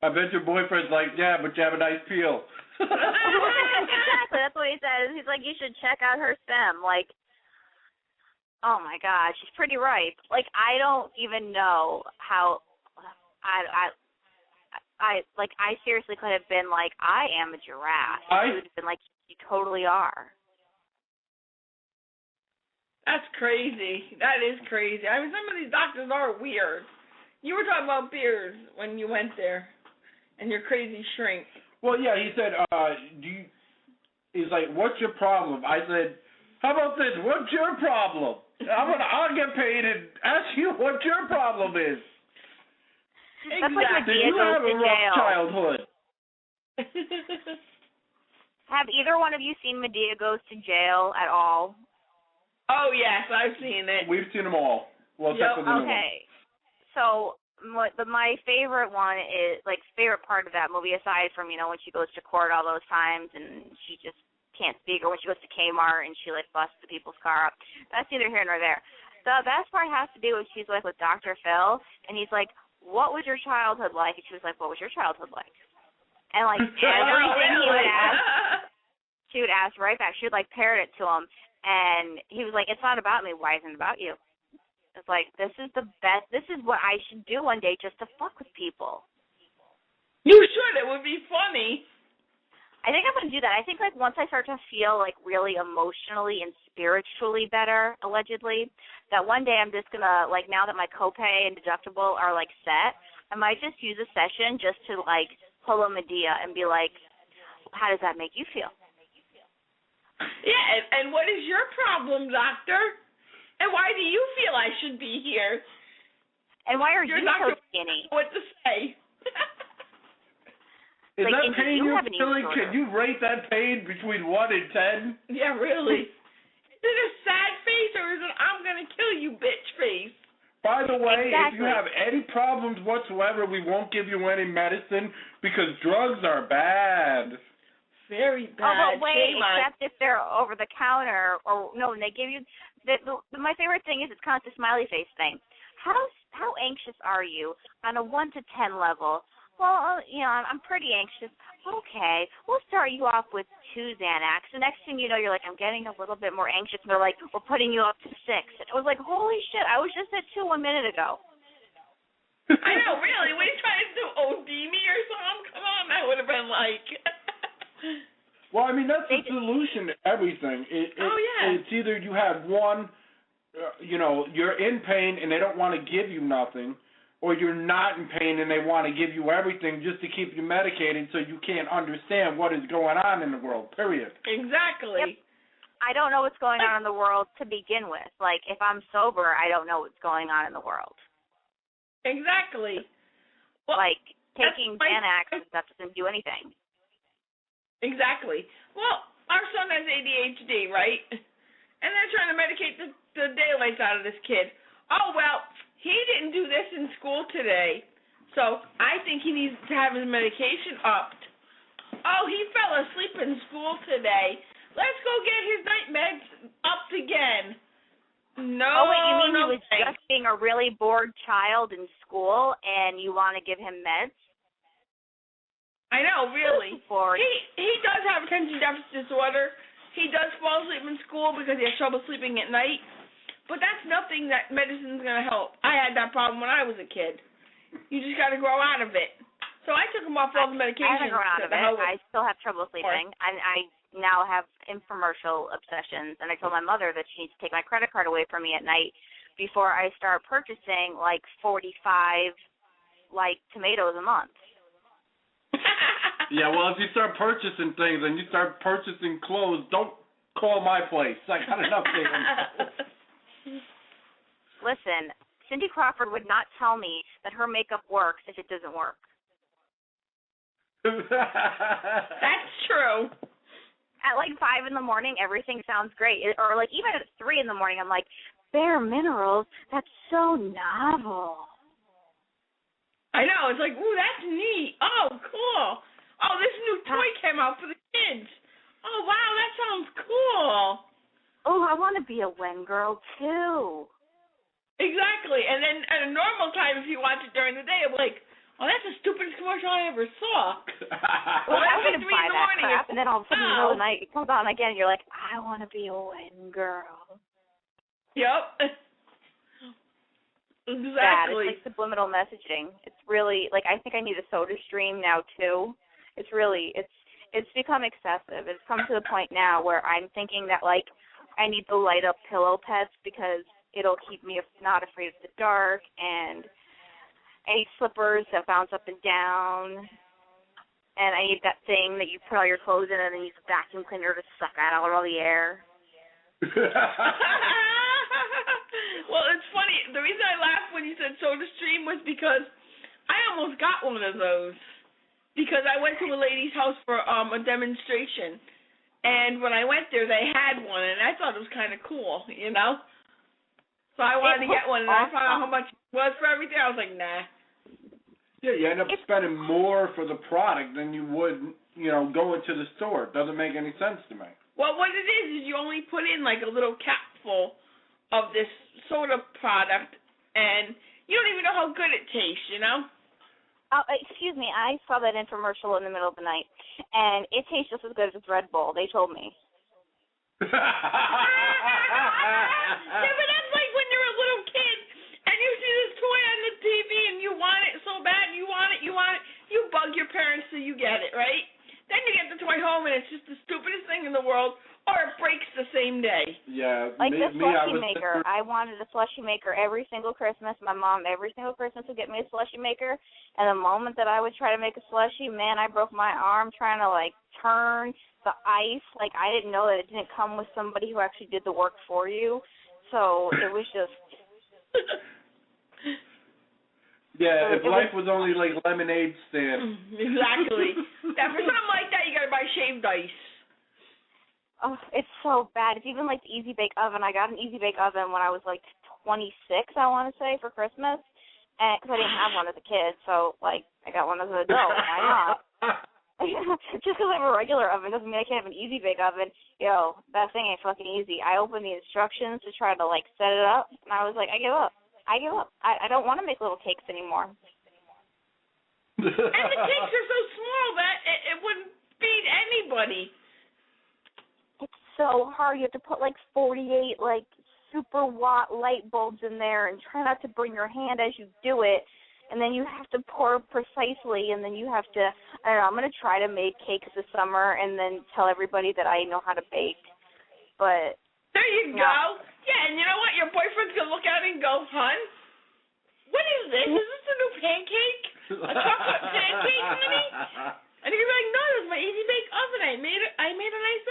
I bet your boyfriend's like, yeah, but you have a nice peel.
Exactly, that's what he said. He's like, you should check out her stem. Like, Oh my God, she's pretty ripe. Like, I don't even know how. I seriously could have been like, I am a giraffe. She would have been like, you totally are.
That's crazy. That is crazy. I mean, some of these doctors are weird. You were talking about beers when you went there, and your crazy shrink.
Well, yeah, he said, he's like, what's your problem? I said, how about this? What's your problem? I'll get paid and ask you what your problem is.
That's like
Did you have a rough childhood?
Have either one of you seen Medea Goes to Jail at all?
Oh, yes, I've seen it.
We've seen them all. Well, except for the new one.
Okay. So my favorite one is, like, favorite part of that movie, aside from, you know, when she goes to court all those times and she just can't speak, or when she goes to Kmart and she, like, busts the people's car up. That's neither here nor there. The best part has to do with she's, like, with Dr. Phil, and he's like, what was your childhood like? And she was like, what was your childhood like? And, like, everything he would ask, she would ask right back. She would, like, parrot it to him. And he was like, it's not about me. Why isn't it about you? It's like, this is the best. This is what I should do one day just to fuck with people.
You should. It would be funny.
I think I'm going to do that. I think, like, once I start to feel, like, really emotionally and spiritually better, allegedly, that one day I'm just going to, like, now that my copay and deductible are, like, set, I might just use a session just to, like, pull a Medea and be like, how does that make you feel?
Yeah, and what is your problem, doctor? And why do you feel I should be here?
And why are
Your
you
doctor
so skinny?
What to say?
Is
like,
that pain you're feeling?
Can
you rate that pain between 1 and 10?
Yeah, really. Is it a sad face or is it I'm going to kill you bitch face?
By the way,
exactly.
If you have any problems whatsoever, we won't give you any medicine because drugs are bad.
Very bad.
Oh, but wait, except if they're over the counter, or no, when they give you. My favorite thing is it's kind of the smiley face thing. How anxious are you on a 1 to 10 level? Well, you know, I'm pretty anxious. Okay, we'll start you off with 2 Xanax. The next thing you know, you're like, I'm getting a little bit more anxious. And they're like, we're putting you up to 6. And it was like, holy shit, I was just at 2 1 minute ago.
I know, really. What are you trying to do? OD me or something? Come on, that would have been like.
Well, I mean, that's the solution to everything. It's either you have one, you're in pain and they don't want to give you nothing, or you're not in pain and they want to give you everything just to keep you medicated so you can't understand what is going on in the world, period.
Exactly.
Yep. I don't know what's going on in the world to begin with. Like, if I'm sober, I don't know what's going on in the world.
Exactly. Well,
like, taking Xanax doesn't do anything.
Exactly. Well, our son has ADHD, right? And they're trying to medicate the daylights out of this kid. Oh, well, he didn't do this in school today, so I think he needs to have his medication upped. Oh, he fell asleep in school today. Let's go get his night meds upped again. No.
Oh, wait, you mean he was just being a really bored child in school and you want to give him meds?
I know, really. He does have attention deficit disorder. He does fall asleep in school because he has trouble sleeping at night. But that's nothing that medicine's going to help. I had that problem when I was a kid. You just got to grow out of it. So I took him off all the medication.
I haven't grown out of it. I still have trouble sleeping. I now have infomercial obsessions. And I told my mother that she needs to take my credit card away from me at night before I start purchasing like 45 tomatoes a month.
Yeah, well, if you start purchasing things and you start purchasing clothes, don't call my place. I got enough things.
Listen, Cindy Crawford would not tell me that her makeup works if it doesn't work.
That's true.
At like 5 in the morning, everything sounds great. Or like even at 3 in the morning, I'm like, Bare Minerals, that's so novel.
I know. It's like, ooh, that's neat. Oh, cool. Oh, this new toy came out for the kids. Oh, wow, that sounds cool.
Oh, I want to be a Wen girl, too.
Exactly. And then at a normal time, if you watch it during the day, I'm like, oh, that's the stupidest commercial I ever saw.
Well, I wouldn't buy that crap. And then all of a sudden, in the middle of the night, it comes on again, and you're like, I want to be a Wen girl.
Yep.
Bad.
Exactly.
It's like subliminal messaging. It's really, like, I think I need a soda stream now, too. It's really, it's become excessive. It's come to the point now where I'm thinking that, like, I need to light up pillow pets because it'll keep me not afraid of the dark, and I need slippers that bounce up and down, and I need that thing that you put all your clothes in and then use a vacuum cleaner to suck out all the air.
Well, it's funny. The reason I laughed when you said SodaStream was because I almost got one of those because I went to a lady's house for a demonstration, and when I went there, they had one, and I thought it was kind of cool, you know? So I wanted to get one, and I found out how much it was for everything. I was like, nah.
Yeah, you end up spending more for the product than you would, going to the store. It doesn't make any sense to me.
Well, what it is you only put in like a little capful of this soda product, and you don't even know how good it tastes, you know?
Excuse me, I saw that infomercial in the middle of the night, and it tastes just as good as Red Bull. They told me.
Yeah, but that's like when you're a little kid, and you see this toy on the TV, and you want it so bad, you want it, you bug your parents till you get it, right? Then you get the toy home, and it's just the stupidest thing in the world, or it breaks the same day.
Yeah.
Like the slushie maker. I wanted a slushie maker every single Christmas. My mom every single Christmas would get me a slushie maker, and the moment that I would try to make a slushie, man, I broke my arm trying to, like, turn the ice. Like, I didn't know that it didn't come with somebody who actually did the work for you. So it was just...
Yeah, if life was only like lemonade stand.
Exactly. Now, for something like that, you got to buy shaved ice.
Oh, it's so bad. It's even like the Easy Bake Oven. I got an Easy Bake Oven when I was like 26, I want to say, for Christmas, and because I didn't have one as a kid, so like I got one as an adult. Why not? Just because I have a regular oven doesn't mean I can't have an Easy Bake Oven. Yo, that thing ain't fucking easy. I opened the instructions to try to like set it up, and I was like, I give up. I don't want to make little cakes anymore.
And the cakes are so small that it wouldn't feed anybody.
It's so hard. You have to put like 48 like super watt light bulbs in there and try not to burn your hand as you do it. And then you have to pour precisely, and then you have to, I don't know, I'm going to try to make cakes this summer and then tell everybody that I know how to bake. But
there you go. Yeah, and you know what? Your boyfriend's going to look at it and go, hon, what is this? Is this a new pancake? A chocolate pancake, honey? And he'd be like, no, this is my Easy Bake Oven. I made a nice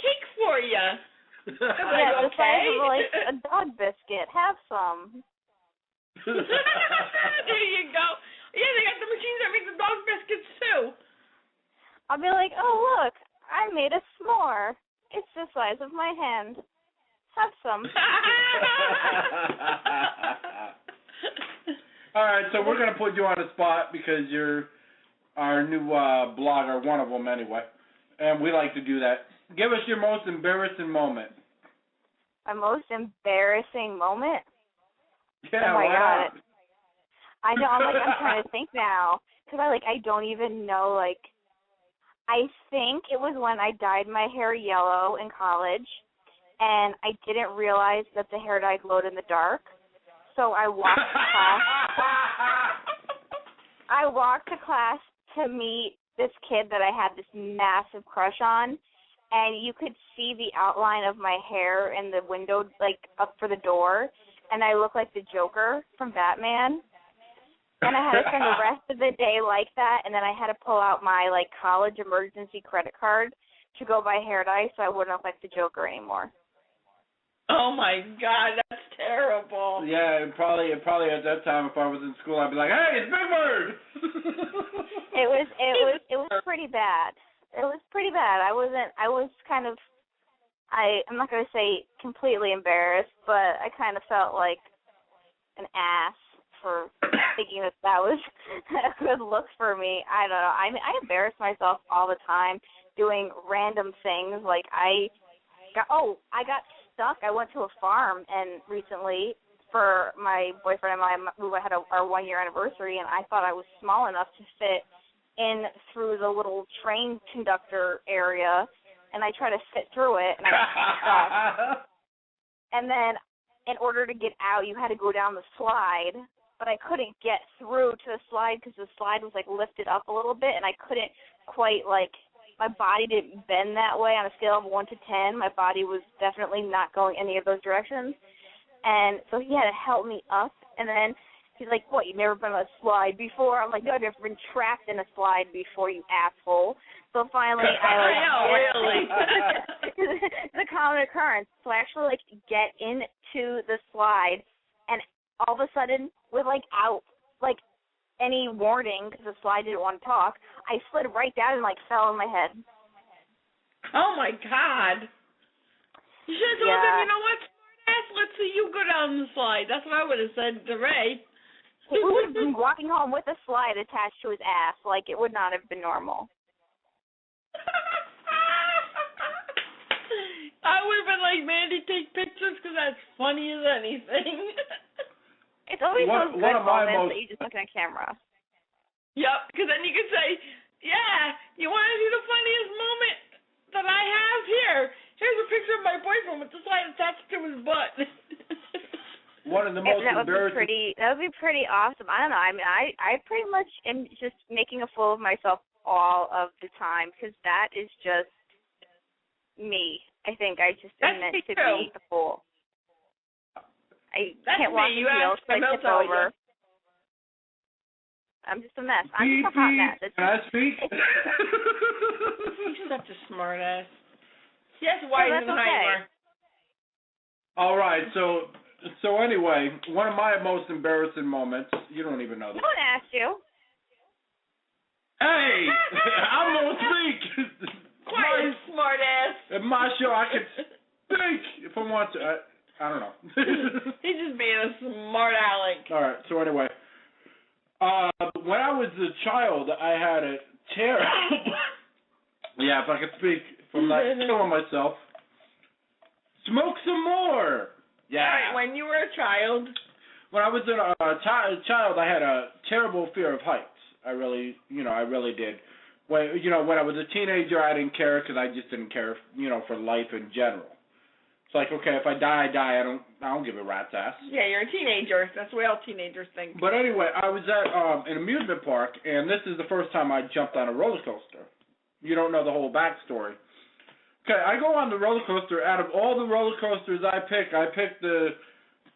cake for you.
Yeah, the size of like a dog biscuit. Have some.
There you go. Yeah, they got the machines that make the dog biscuits too.
I'll be like, oh, look, I made a s'more. It's the size of my hand. Have some.
All right, so we're going to put you on the spot because you're our new blogger, one of them anyway, and we like to do that. Give us your most embarrassing moment.
My most embarrassing moment?
Yeah,
oh my
why
God.
not?
I know, I'm trying to think now, because I don't even know, like, I think it was when I dyed my hair yellow in college, and I didn't realize that the hair dye glowed in the dark. So I walked to class to meet this kid that I had this massive crush on, and you could see the outline of my hair in the window, like, up for the door, and I looked like the Joker from Batman. And I had to spend the rest of the day like that, and then I had to pull out my, like, college emergency credit card to go buy hair dye so I wouldn't look like the Joker anymore.
Oh my God, that's terrible.
Yeah, and probably at that time, if I was in school, I'd be like, "Hey, it's Big Bird."
It was pretty bad. It was pretty bad. I'm not gonna say completely embarrassed, but I kind of felt like an ass for thinking that was a good look for me. I don't know. I embarrass myself all the time doing random things. Like I got stuck. I went to a farm and recently for my boyfriend and I, we had our 1-year anniversary, and I thought I was small enough to fit in through the little train conductor area, and I tried to fit through it, and I got stuck. And then in order to get out, you had to go down the slide, but I couldn't get through to the slide because the slide was, like, lifted up a little bit, and I couldn't quite, like, my body didn't bend that way on a scale of 1 to 10. My body was definitely not going any of those directions. And so he had to help me up, and then he's like, what, you've never been on a slide before? I'm like, no, I've never been trapped in a slide before, you asshole. So finally, I
know, really.
It's a common occurrence. So I actually, like, get into the slide, and all of a sudden, without any warning, because the slide didn't want to talk, I slid right down and, like, fell on my head.
Oh, my God. You should have told him, you know what, smartass, let's see you go down the slide. That's what I would have said to Ray.
He would have been walking home with a slide attached to his ass. Like, it would not have been normal.
I would have been like, Mandy, take pictures because that's funny as anything.
It's always those good moments that you just look on camera.
Yep, because then you can say, yeah, you want to see the funniest moment that I have here? Here's a picture of my boyfriend with the slide attached to his butt.
One of the most embarrassing.
That would be pretty awesome. I don't know. I mean, I pretty much am just making a fool of myself all of the time because that is just me. I think I just am meant to be a fool. I can't walk the heels, so I tip over. I'm just a mess. I'm just a hot mess.
Can I speak?
He's such a smart ass. Yes, why isn't I?
All right, so anyway, one of my most embarrassing moments, you don't even know this.
No one asked you.
Hey, I'm going to speak.
Quiet, smart ass.
At my show, I can speak if I want to. I don't know.
He's just being a smart aleck.
All right, so anyway, when I was a child, I had a terrible, if I could speak, from not killing myself. Smoke some more. Yeah.
All right, when you were a child.
When I was a child, I had a terrible fear of heights. I really did. When I was a teenager, I didn't care because I just didn't care, for life in general. It's like, okay, if I die, I die. I don't give a rat's ass.
Yeah, you're a teenager. That's the way all teenagers think.
But anyway, I was at an amusement park, and this is the first time I jumped on a roller coaster. You don't know the whole backstory. Okay, I go on the roller coaster. Out of all the roller coasters I picked the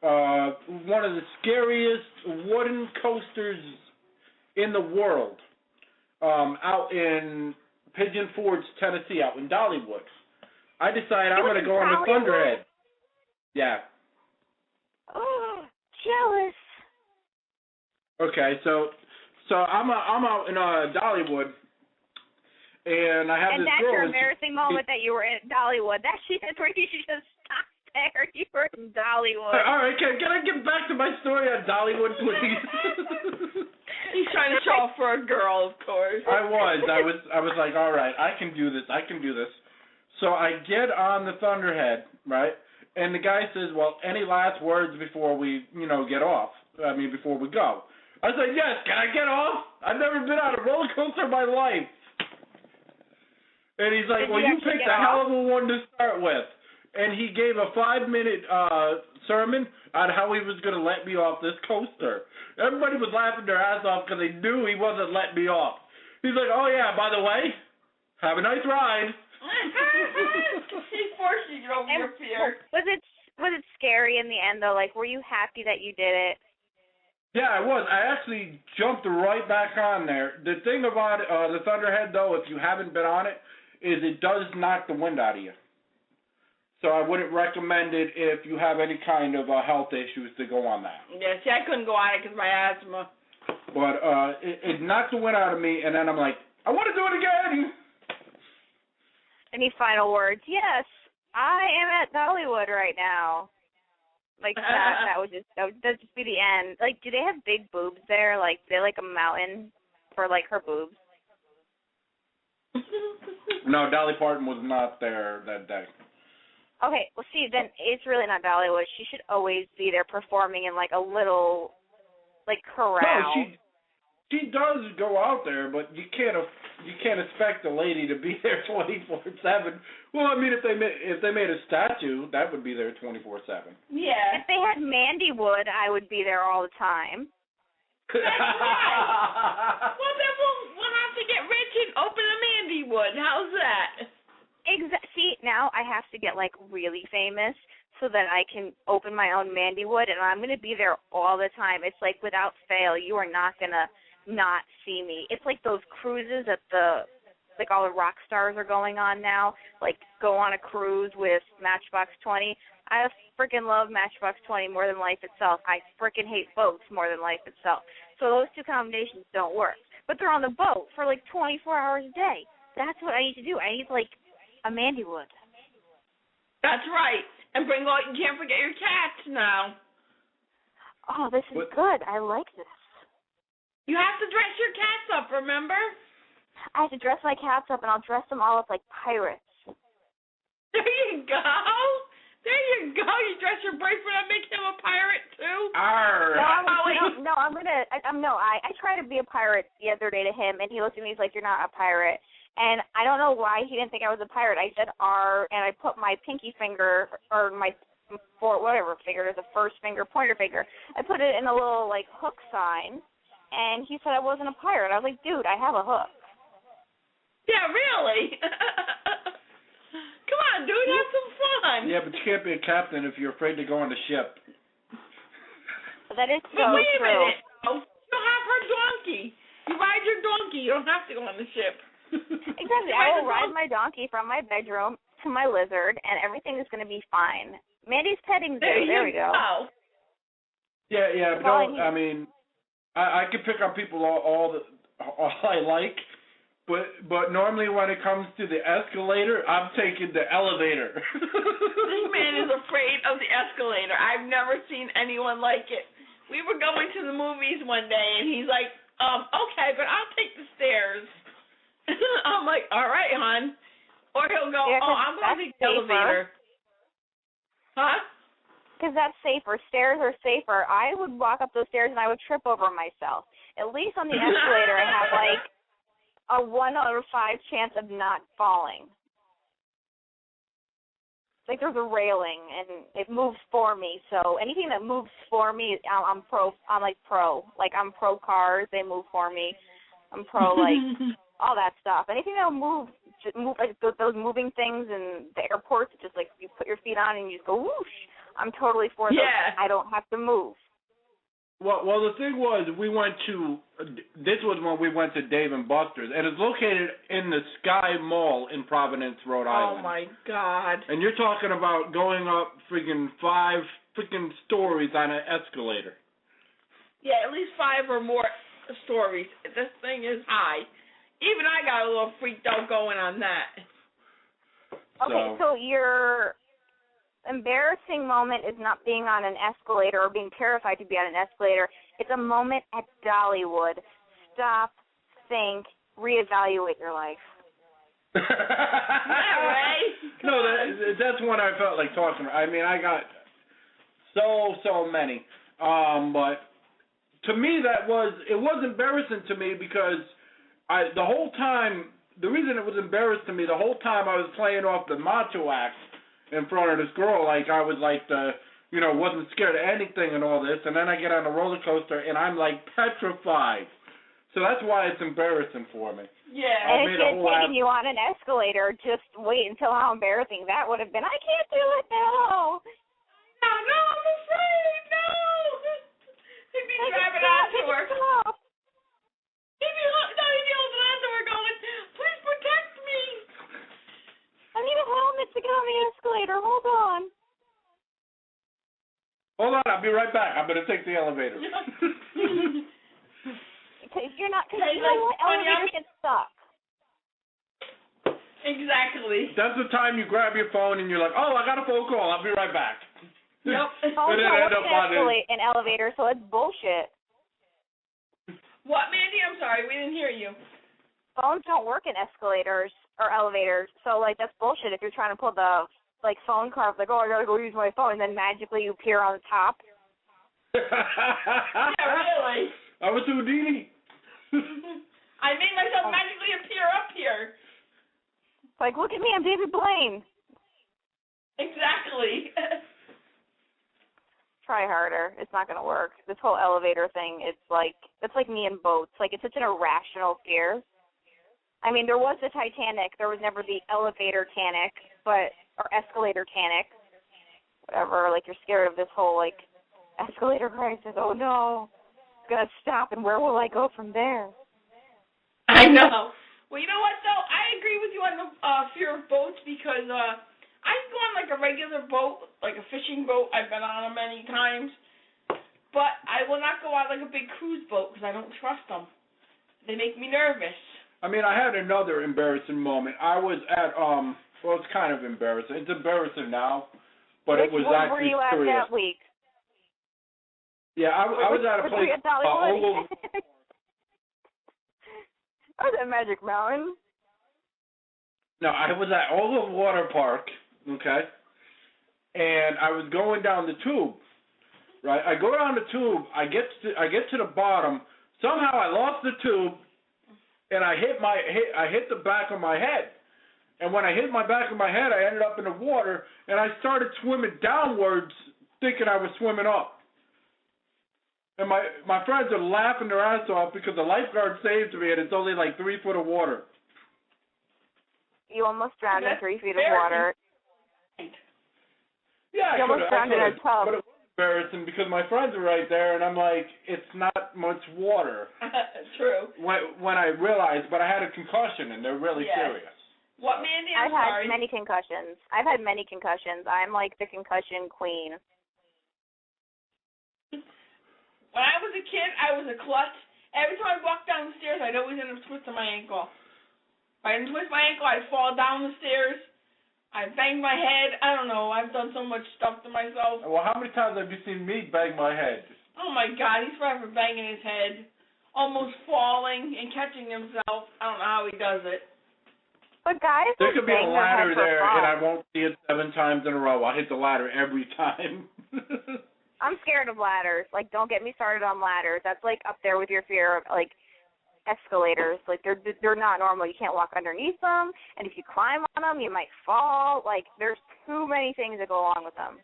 one of the scariest wooden coasters in the world, out in Pigeon Forge, Tennessee, out in Dollywood. I decided I'm going to go on the Thunderhead. Yeah.
Oh, jealous.
Okay, so I'm out in Dollywood, and I have this girl. And
that's your embarrassing moment that you were in Dollywood. That's where you should just stop there. You were in Dollywood.
All right, can I get back to my story on Dollywood, please?
He's trying to show off for a girl, of course.
I was like, all right, I can do this. So I get on the Thunderhead, right? And the guy says, well, any last words before we, get off? Before we go. I said, yes, can I get off? I've never been on a roller coaster in my life. And he's like, well, you picked a hell of a one to start with. And he gave a 5-minute sermon on how he was going to let me off this coaster. Everybody was laughing their ass off because they knew he wasn't letting me off. He's like, oh, yeah, by the way, have a nice ride.
He's forcing you over your fear.
Was it scary in the end, though? Like, were you happy that you did it?
Yeah, I was. I actually jumped right back on there. The thing about the Thunderhead, though, if you haven't been on it, is it does knock the wind out of you. So I wouldn't recommend it if you have any kind of health issues to go on that.
Yeah, see, I couldn't go on it because my asthma.
But it knocked the wind out of me, and then I'm like, I want to do it again.
Any final words? Yes, I am at Dollywood right now. Like that would just be the end. Like, do they have big boobs there? Like, they like a mountain for like her boobs?
No, Dolly Parton was not there that day.
Okay, well, see, then it's really not Dollywood. She should always be there performing in like a little, like, corral.
No, she does go out there, but you can't you can't expect a lady to be there 24/7. Well, I mean, if they made a statue, that would be there 24/7.
Yeah.
If they had Mandy Wood, I would be there all the time.
That's right. Well, then we'll have to get rich and open a Mandy Wood. How's that?
See, now I have to get, like, really famous so that I can open my own Mandy Wood, and I'm going to be there all the time. It's like, without fail, you are not going to not see me. It's like those cruises that all the rock stars are going on now, like go on a cruise with Matchbox 20. I freaking love Matchbox 20 more than life itself. I freaking hate boats more than life itself. So those two combinations don't work. But they're on the boat for like 24 hours a day. That's what I need to do. I need like a Mandy Wood.
That's right. And you can't forget your cats now.
Oh, this is good. I like this.
You have to dress your cats up, remember?
I have to dress my cats up, and I'll dress them all up like pirates.
There you go. There you go. You dress your boyfriend up, make him a pirate too.
Arr.
I tried to be a pirate the other day to him, and he looked at me. He's like, "You're not a pirate." And I don't know why he didn't think I was a pirate. I said R, and I put my pinky finger or my whatever finger, the first finger, pointer finger. I put it in a little like hook sign, and he said I wasn't a pirate. I was like, "Dude, I have a hook."
Yeah, really. Come on, dude, have some fun.
Yeah, but you can't be a captain if you're afraid to go on the ship.
That is so
but wait a
true.
minute. Oh, you have her donkey. You ride your donkey. You don't have to go on the ship.
Exactly. I will ride my donkey from my bedroom to my lizard, and everything is going to be fine. Mandy's petting zoo. There we go.
Yeah, but I mean, I can pick on people all I like, but normally when it comes to the escalator, I'm taking the elevator.
This man is afraid of the escalator. I've never seen anyone like it. We were going to the movies one day, and he's like, okay, but I'll take the stairs. I'm like, all right, hon. Or he'll go, I'm going to take the elevator. Huh?
Because that's safer. Stairs are safer. I would walk up those stairs and I would trip over myself. At least on the escalator, I have like a 1 out of 5 chance of not falling. Like there's a railing and it moves for me. So anything that moves for me, I'm pro. Like I'm pro cars. They move for me. I'm pro like all that stuff. Anything that will move like those moving things in the airports, just like you put your feet on and you just go whoosh. I'm totally for those. I don't have to move.
Well, the thing was, this was when we went to Dave & Buster's, and it's located in the Sky Mall in Providence, Rhode Island.
Oh, my God.
And you're talking about going up freaking 5 freaking stories on an escalator.
Yeah, at least 5 or more stories. This thing is high. Even I got a little freaked out going on that.
Okay, so your embarrassing moment is not being on an escalator or being terrified to be on an escalator. It's a moment at Dollywood. Stop, think, reevaluate your life.
Yeah, right?
No, that's when I felt like talking. I mean, I got so many. But to me, it was embarrassing to me because the whole time, the reason it was embarrassing to me, the whole time I was playing off the macho act in front of this girl, like I was like wasn't scared of anything and all this, and then I get on a roller coaster and I'm like petrified. So that's why it's embarrassing for me.
Yeah.
And if she had taken you on an escalator, just wait until how embarrassing that would have been. I can't do it now.
No, I'm afraid. No. He'd be driving onto her. He'd be holding on to her going, please protect me.
I need a helmet to get on the escalator. Hold on.
Hold on, I'll be right back. I'm going to take the elevator.
Because you're not, because elevators get stuck.
Exactly.
That's the time you grab your phone and you're like, I got a phone call. I'll be right back.
Yep.
Phones don't work in elevator, so it's bullshit.
What, Mandy? I'm sorry, we didn't hear you.
Phones don't work in escalators or elevators, so like that's bullshit. If you're trying to pull the phone card, like I gotta go use my phone, and then magically you appear on the top.
Yeah, really.
I was Houdini.
I made myself magically appear
Like, look at me, I'm David Blaine.
Exactly.
Try harder. It's not going to work. This whole elevator thing, it's like me in boats. Like, it's such an irrational fear. I mean, there was the Titanic. There was never the elevator-tanic, or escalator-tanic. Whatever, like, you're scared of this whole, like, escalator crisis. Oh, no. It's going to stop, and where will I go from there?
I know. Well, you know what, though? I agree with you on the fear of boats because I can go on, like, a regular boat, like a fishing boat. I've been on them many times. But I will not go on, like, a big cruise boat because I don't trust them. They make me nervous.
I mean, I had another embarrassing moment. I was at, well, it's kind of embarrassing. It's embarrassing now, but it was actually
serious. Where were you at that week?
Yeah, I was at a place, Oval.
I was at Magic Mountain.
No, I was at Oval Water Park, okay, and I was going down the tube, right? I go down the tube, I get to the bottom. Somehow I lost the tube, and I hit the back of my head. And when I hit my back of my head, I ended up in the water, and I started swimming downwards, thinking I was swimming up. And my friends are laughing their ass off because the lifeguard saved me, and it's only like 3 foot of water.
You almost drowned in 3 feet of water.
Yeah,
you almost drowned in a tub.
But it was embarrassing because my friends are right there, and I'm like, it's not much water.
True.
When I realized, but I had a concussion, and they're really serious.
What, Mandy?
I've had many concussions. I'm like the concussion queen.
When I was a kid, I was a klutz. Every time I walked down the stairs, I'd always end up twisting my ankle. If I didn't twist my ankle, I'd fall down the stairs. I'd bang my head. I don't know. I've done so much stuff to myself.
Well, how many times have you seen me bang my head?
Oh, my God. He's forever banging his head, almost falling and catching himself. I don't know how he does it.
But guys,
there could be a ladder there,
fun.
and I won't see it 7 times in a row. I'll hit the ladder every time.
I'm scared of ladders. Like, don't get me started on ladders. That's, like, up there with your fear of, like, escalators. Like, they're not normal. You can't walk underneath them. And if you climb on them, you might fall. Like, there's too many things that go along with them.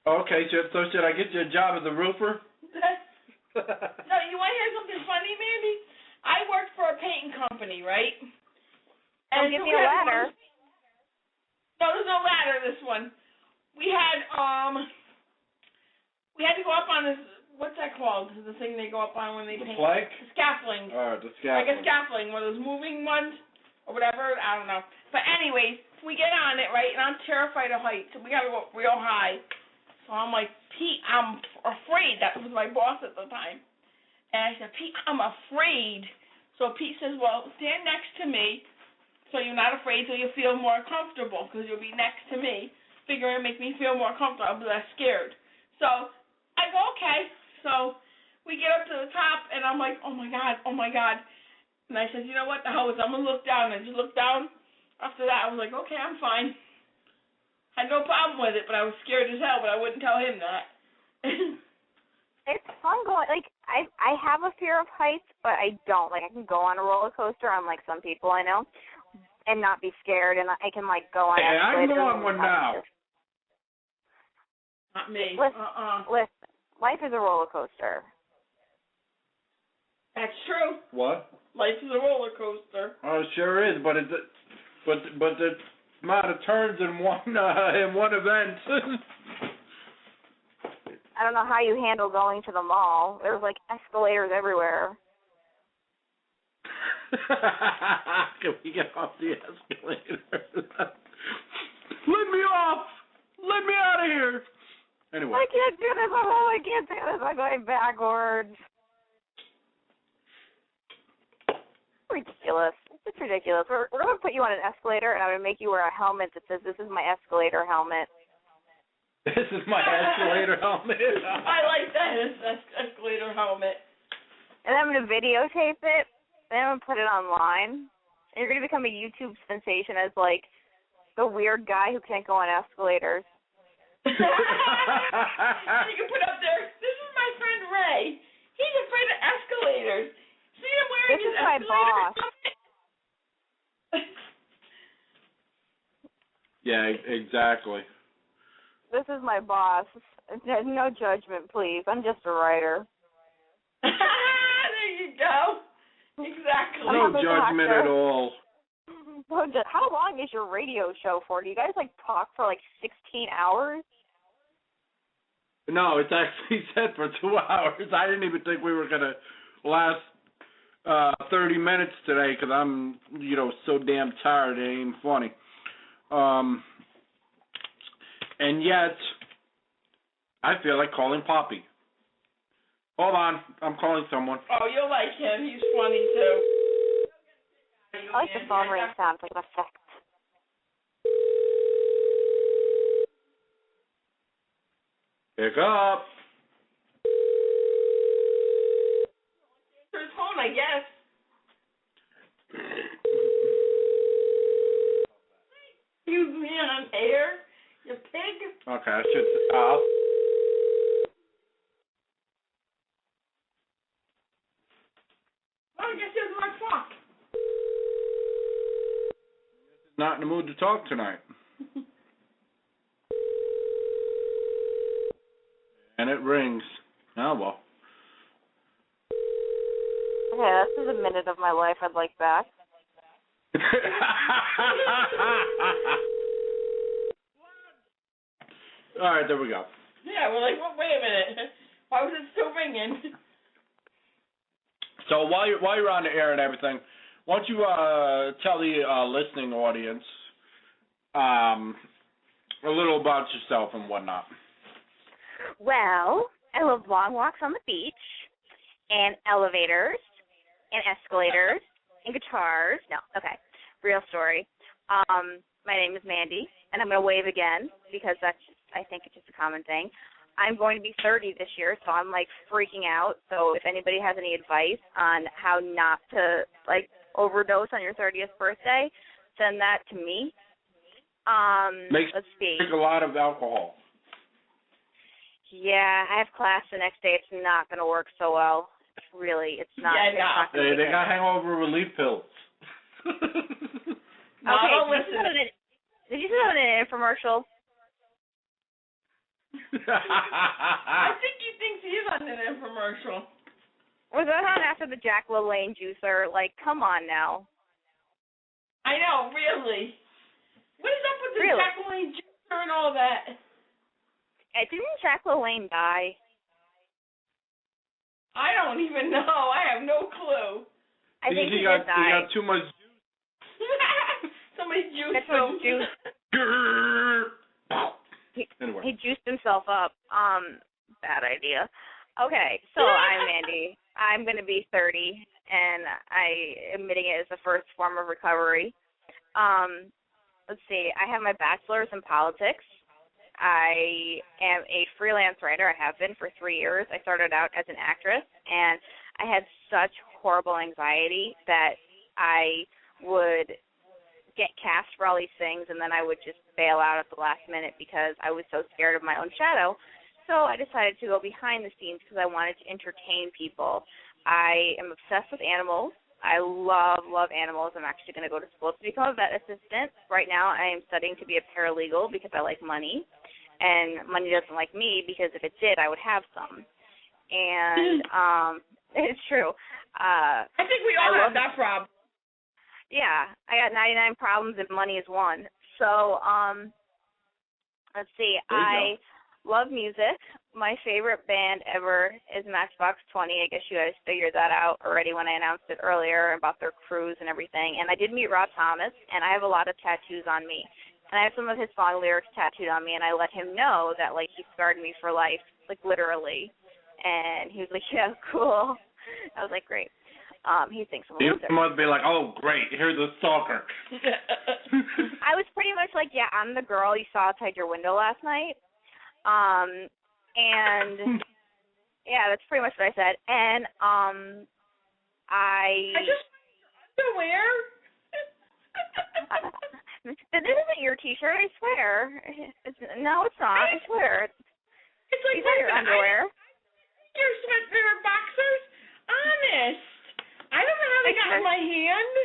Okay, so should I get you a job as a roofer?
No, you want to hear something funny, Mandy? I worked for a painting company, right?
Don't give me a ladder.
No, there's no ladder, this one. We had to go up on this, what's that called? The thing they go up on when they paint.
The plank?
The scaffolding.
The scaffolding.
Like a scaffolding, one of those moving ones, or whatever, I don't know. But anyways, we get on it, right, and I'm terrified of heights, so we got to go up real high. So I'm like, Pete, I'm afraid. That was my boss at the time. And I said, Pete, I'm afraid. So Pete says, well, stand next to me so you're not afraid, so you'll feel more comfortable because you'll be next to me. Figure it make me feel more comfortable. I'll be less scared. So I go, okay. So we get up to the top, and I'm like, oh, my God. And I said, you know what the hell is I'm going to look down. And I just looked down. After that, I was like, okay, I'm fine. I had no problem with it, but I was scared as hell, but I wouldn't tell him that.
It's fun going, like, I have a fear of heights, but I don't. Like, I can go on a roller coaster, unlike some people I know, and not be scared, and I can, like, go on escalators.
I can go on one now.
Not me.
Listen, life is a roller coaster.
That's true.
What?
Life is a roller coaster.
Oh, it sure is, but the amount of turns in one event.
I don't know how you handle going to the mall. There's, like, escalators everywhere.
Can we get off the escalator? Let me off! Let me out of here! Anyway.
I can't do this. I can't do this. I'm going backwards. Ridiculous. It's ridiculous. We're going to put you on an escalator, and I'm going to make you wear a helmet that says, this is my escalator helmet.
This is my escalator helmet.
I like that. Escalator helmet.
And I'm going to videotape it, and I'm going to put it online. And you're going to become a YouTube sensation as, like, the weird guy who can't go on escalators.
You can put up there, this is my friend Ray. He's afraid of escalators. See him wearing his escalator helmet?
Yeah, exactly.
This is my boss. No judgment, please. I'm just a writer.
There you go. Exactly.
No judgment at all.
How long is your radio show for? Do you guys talk for 16 hours?
No, it's actually set for 2 hours. I didn't even think we were gonna last 30 minutes today because I'm so damn tired. It ain't funny. And yet I feel like calling Poppy. Hold on, I'm calling someone.
Oh, you'll like him. He's funny too.
I like the phone ring sound, like an effect.
Pick up.
His phone, I guess. You being on air, you pig.
Okay, I should.
I guess he doesn't like talk.
Not in the mood to talk tonight. And it rings. Oh, well.
Okay, this is a minute of my life I'd like back.
All right, there we go.
Yeah, we're like, well, wait a minute. Why was it still ringing?
So while you're on the air and everything, why don't you tell the listening audience a little about yourself and whatnot?
Well, I love long walks on the beach, and elevators, and escalators, and guitars. No, okay, real story. My name is Mandy, and I'm going to wave again because I think it's just a common thing. I'm going to be 30 this year, so I'm freaking out. So if anybody has any advice on how not to overdose on your 30th birthday, send that to me. Let's see.
Drink a lot of alcohol.
Yeah, I have class the next day. It's not going to work so well. It's not.
Yeah,
no. They got hangover relief pills.
No,
okay,
don't listen.
Did you say that in an infomercial?
I think he thinks he's on an infomercial.
Was that on after the Jack LaLanne juicer? Come on now.
I know, really. What is up with the Jack LaLanne juicer and all that?
Didn't Jack LaLanne die?
I don't even know. I have no clue.
I think he
got
did die.
He got too much.
Somebody juiced
That's
him.
juice.
Anyway.
He juiced himself up. Bad idea. Okay, so I'm Mandy. I'm going to be 30, and admitting it is the first form of recovery. Let's see. I have my bachelor's in politics. I am a freelance writer. I have been for 3 years. I started out as an actress, and I had such horrible anxiety that I would get cast for all these things, and then I would just bail out at the last minute because I was so scared of my own shadow. So I decided to go behind the scenes because I wanted to entertain people. I am obsessed with animals. I love animals. I'm actually going to go to school to become a vet assistant. Right now I am studying to be a paralegal because I like money, and money doesn't like me because if it did, I would have some. And it's true.
I think we all have that problem.
Yeah, I got 99 problems and money is one. So, let's see. I love music. My favorite band ever is Matchbox 20. I guess you guys figured that out already when I announced it earlier about their cruise and everything. And I did meet Rob Thomas, and I have a lot of tattoos on me. And I have some of his song lyrics tattooed on me, and I let him know that, he scarred me for life, literally. And he was like, yeah, cool. I was like, great. He thinks I'm a loser.
You must be like, oh, great, here's a stalker.
I was pretty much like, yeah, I'm the girl you saw outside your window last night. And, yeah, that's pretty much what I said. And, I
just underwear.
This isn't your T-shirt, I swear. No, it's not. I swear.
It's like,
these are your underwear.
Your sweatshirt or boxers? Honest. I don't know how they got in my hand.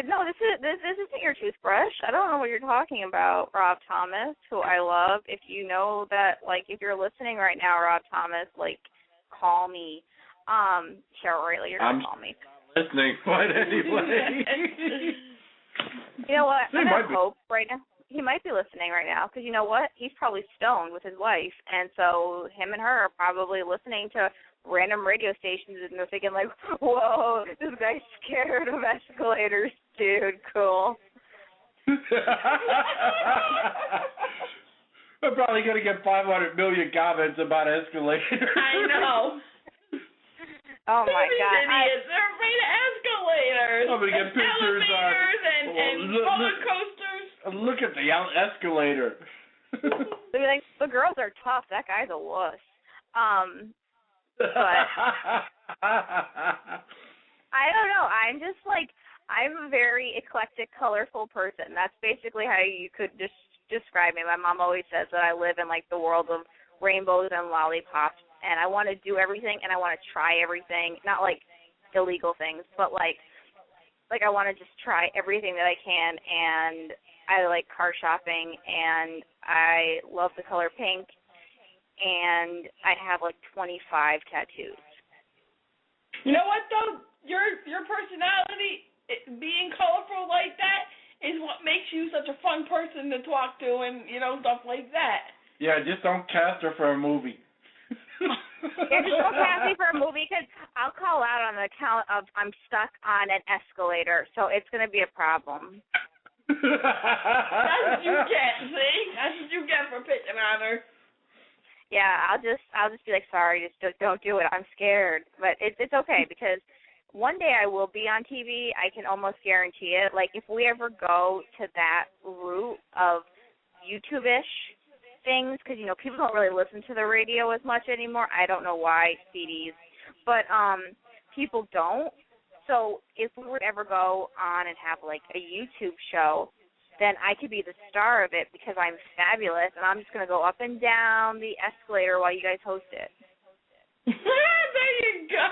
No, this isn't your toothbrush. I don't know what you're talking about, Rob Thomas, who I love. If you know that, like, if you're listening right now, Rob Thomas, like, call me. Cheryl Rayleigh, you're gonna call me.
Listening, but anyway.
You know what? I have hope right now. He might be listening right now because you know what? He's probably stoned with his wife, and so him and her are probably listening to random radio stations, and they're thinking like, "Whoa, this guy's scared of escalators, dude. Cool."
I'm probably gonna get 500 million comments about escalators.
I know.
Oh my God!
Idiots. They're afraid of escalators.
I'm gonna get pictures
and roller coasters.
Look at the escalator.
They're like, the girls are tough. That guy's a wuss. But I don't know. I'm just like, I'm a very eclectic, colorful person. That's basically how you could just describe me. My mom always says that I live in like the world of rainbows and lollipops, and I want to do everything and I want to try everything. Not like illegal things, but like I want to just try everything that I can, and I like car shopping, and I love the color pink, and I have like 25 tattoos.
You know what, though? Your personality, being colorful like that, is what makes you such a fun person to talk to and, you know, stuff like that.
Yeah, just don't cast her for a movie.
Yeah, just don't cast me for a movie because I'll call out on the account of I'm stuck on an escalator, so it's going to be a problem.
That's what you get, see? That's what you get for picking on her.
Yeah, I'll just be like, sorry, just don't do it. I'm scared, but it's okay because one day I will be on TV. I can almost guarantee it. Like if we ever go to that route of YouTube-ish things, because you know people don't really listen to the radio as much anymore. I don't know why, CDs, but people don't. So if we would ever go on and have, like, a YouTube show, then I could be the star of it because I'm fabulous, and I'm just going to go up and down the escalator while you guys host it.
There you go.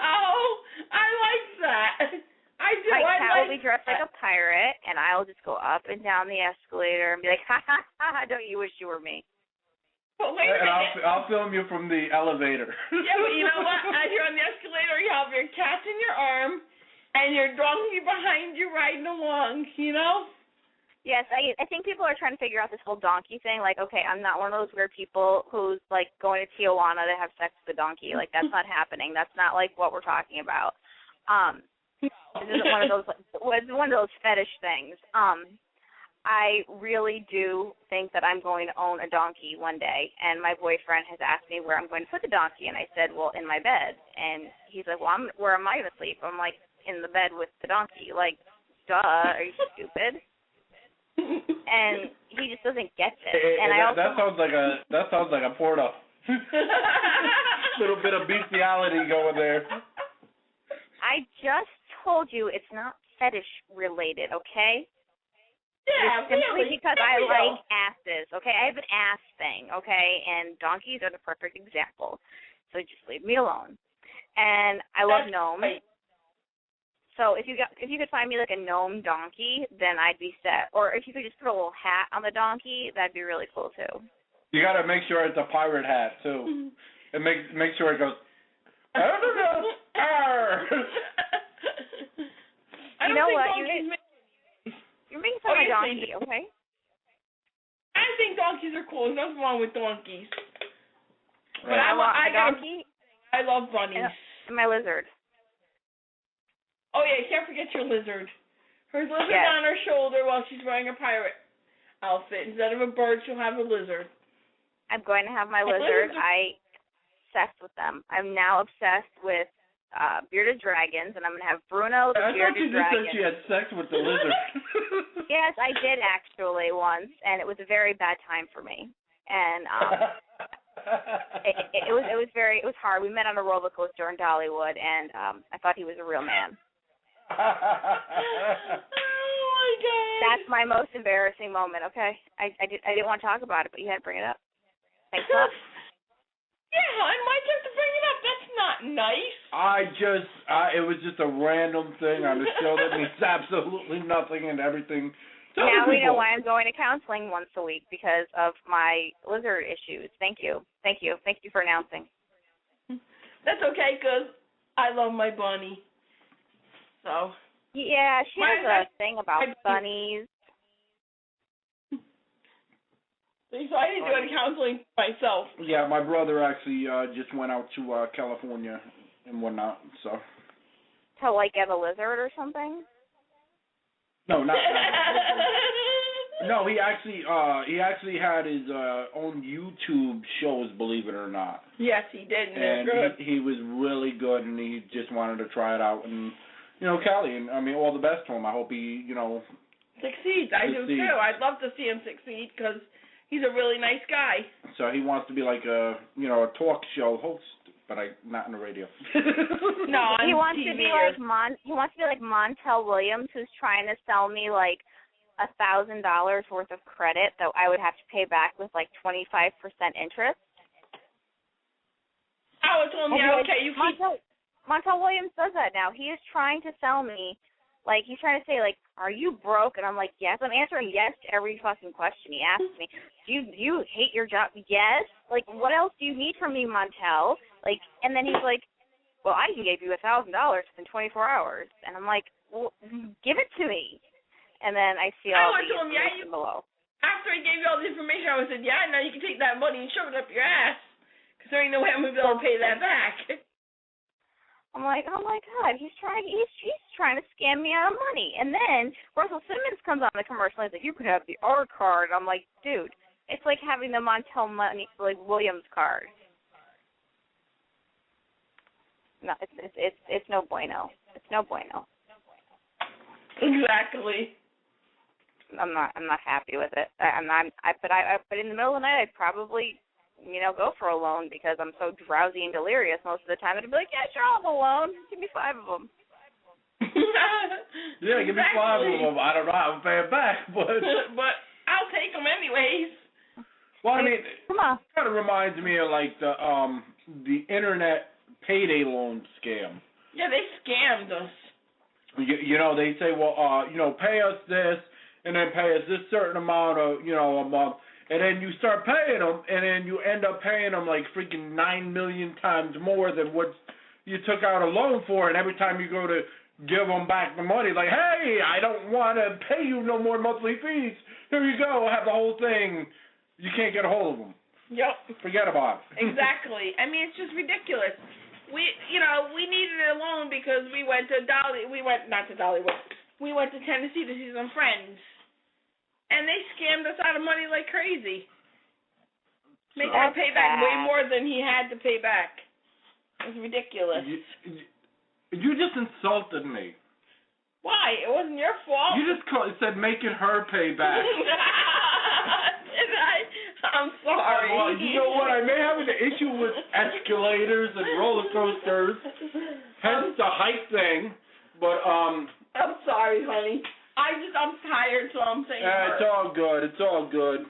I like that. I do.
I will be dressed like a pirate, and I'll just go up and down the escalator and be like, ha, ha, ha, don't you wish you were me?
But wait a minute.
I'll film you from the elevator.
Yeah, but you know what? As you're on the escalator, you have your cat in your arm, and your donkey behind you riding along, you know?
Yes, I think people are trying to figure out this whole donkey thing. Like, okay, I'm not one of those weird people who's, like, going to Tijuana to have sex with a donkey. Like, that's not happening. That's not, like, what we're talking about. This isn't one of those fetish things. I really do think that I'm going to own a donkey one day, and my boyfriend has asked me where I'm going to put the donkey, and I said, well, in my bed. And he's like, well, where am I going to sleep? I'm like, in the bed with the donkey. Like, duh, are you stupid? And he just doesn't get it. And
that sounds like a porno. Little bit of bestiality going there.
I just told you it's not fetish related, okay?
Yeah,
it's simply
really.
because I like asses, okay? I have an ass thing, okay? And donkeys are the perfect example. So just leave me alone. And I love gnomes.
Right.
So if you could find me like a gnome donkey, then I'd be set. Or if you could just put a little hat on the donkey, that'd be really cool too.
You got to make sure it's a pirate hat too, and make sure it goes.
I
you know what? You're making fun of my donkey, okay?
I think donkeys are cool. There's nothing wrong with donkeys. But
I want a donkey.
I love bunnies.
And my lizard.
Oh, yeah, you can't forget your lizard. Her lizard on her shoulder while she's wearing a pirate outfit. Instead of a bird, she'll have a lizard.
I'm going to have my lizard. I'm obsessed with them. I'm now obsessed with bearded dragons, and I'm going to have Bruno the bearded dragon.
I thought you just said she had sex with the lizard.
Yes, I did actually once, and it was a very bad time for me. And it was hard. We met on a roller coaster in Dollywood, and I thought he was a real man.
Oh my God!
That's my most embarrassing moment. Okay, I didn't want to talk about it, but you had to bring it up. Thanks, Bob.
Yeah, I might have to bring it up. That's not nice.
It was just a random thing on the show that means absolutely nothing and everything.
Now we know why I'm going to counseling once a week, because of my lizard issues. Thank you for announcing.
That's okay, because I love my bunny. So.
Yeah, she has a thing about bunnies.
So I need to go to counseling myself.
Yeah, my brother actually just went out to California and whatnot, so.
To, like, get a lizard or something?
No, not that. No, he actually had his own YouTube shows, believe it or not.
Yes, he did,
and
good.
He was really good, and he just wanted to try it out. And, Callie, and I mean, all the best to him. I hope he,
succeeds. I do, too. I'd love to see him succeed, because he's a really nice guy. So
he wants to be like a talk show host, but not in the radio.
No,
he wants to be like Montel Williams, who's trying to sell me like $1,000 worth of credit that I would have to pay back with like 25% interest.
Oh, it's only okay. You keep.
Montel Williams does that now. He is trying to sell me, like, he's trying to say, like, are you broke? And I'm like, yes. I'm answering yes to every fucking question he asks me. Do you hate your job? Yes. Like, what else do you need from me, Montel? Like, and then he's like, well, I can give you $1,000 within 24 hours. And I'm like, well, give it to me. And then I see all the information below.
After I gave you all the information, I said, yeah, now you can take that money and shove it up your ass, because there ain't no way I'm going to be able to pay that back.
I'm like, oh my God, he's trying to scam me out of money. And then Russell Simmons comes on the commercial and he's like, you could have the R card. I'm like, dude, it's like having the Montel Williams card. No, it's no bueno. It's no bueno.
Exactly.
I'm not happy with it. But in the middle of the night, I'd probably, go for a loan, because I'm so drowsy and delirious most of the time. I'd be like, yeah, sure, I'll have a loan. Give me 5 of them.
Yeah, give me 5 of them. I don't know how to pay it back, but
I'll take them anyways.
Well, I mean,
come on.
It kind of reminds me of like the internet payday loan scam.
Yeah, they scammed us.
They say, well, pay us this, and then pay us this certain amount of, a month. And then you start paying them, and then you end up paying them like freaking 9 million times more than what you took out a loan for. And every time you go to give them back the money, like, hey, I don't want to pay you no more monthly fees. Here you go, have the whole thing. You can't get a hold of them.
Yep.
Forget about it.
Exactly. I mean, it's just ridiculous. We needed a loan because we went to we went to Tennessee to see some friends. And they scammed us out of money like crazy. Making us pay back way more than he had to pay back. It was ridiculous.
You just insulted me.
Why? It wasn't your fault.
You just said making her pay back.
I'm sorry.
Well, you know what? I may have an issue with escalators and roller coasters, hence the height thing. But
I'm sorry, honey. I'm tired, so I'm saying.
It's all good. It's all good.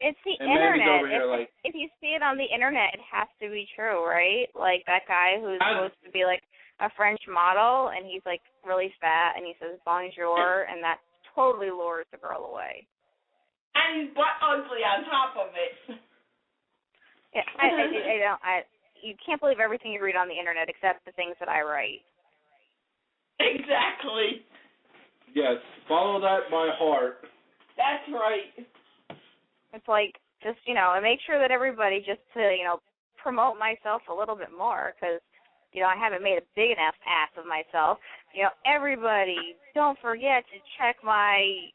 It's the
and
internet.
Over here,
if you see it on the internet, it has to be true, right? Like that guy who's supposed to be like a French model, and he's like really fat, and he says bonjour, and that totally lures the girl away.
And he's butt ugly on top of it.
Yeah, you can't believe everything you read on the internet except the things that I write.
Exactly.
Yes, follow that by heart.
That's right.
It's like, just, and make sure that everybody, just to, promote myself a little bit more, because, I haven't made a big enough ass of myself. Everybody, don't forget to check my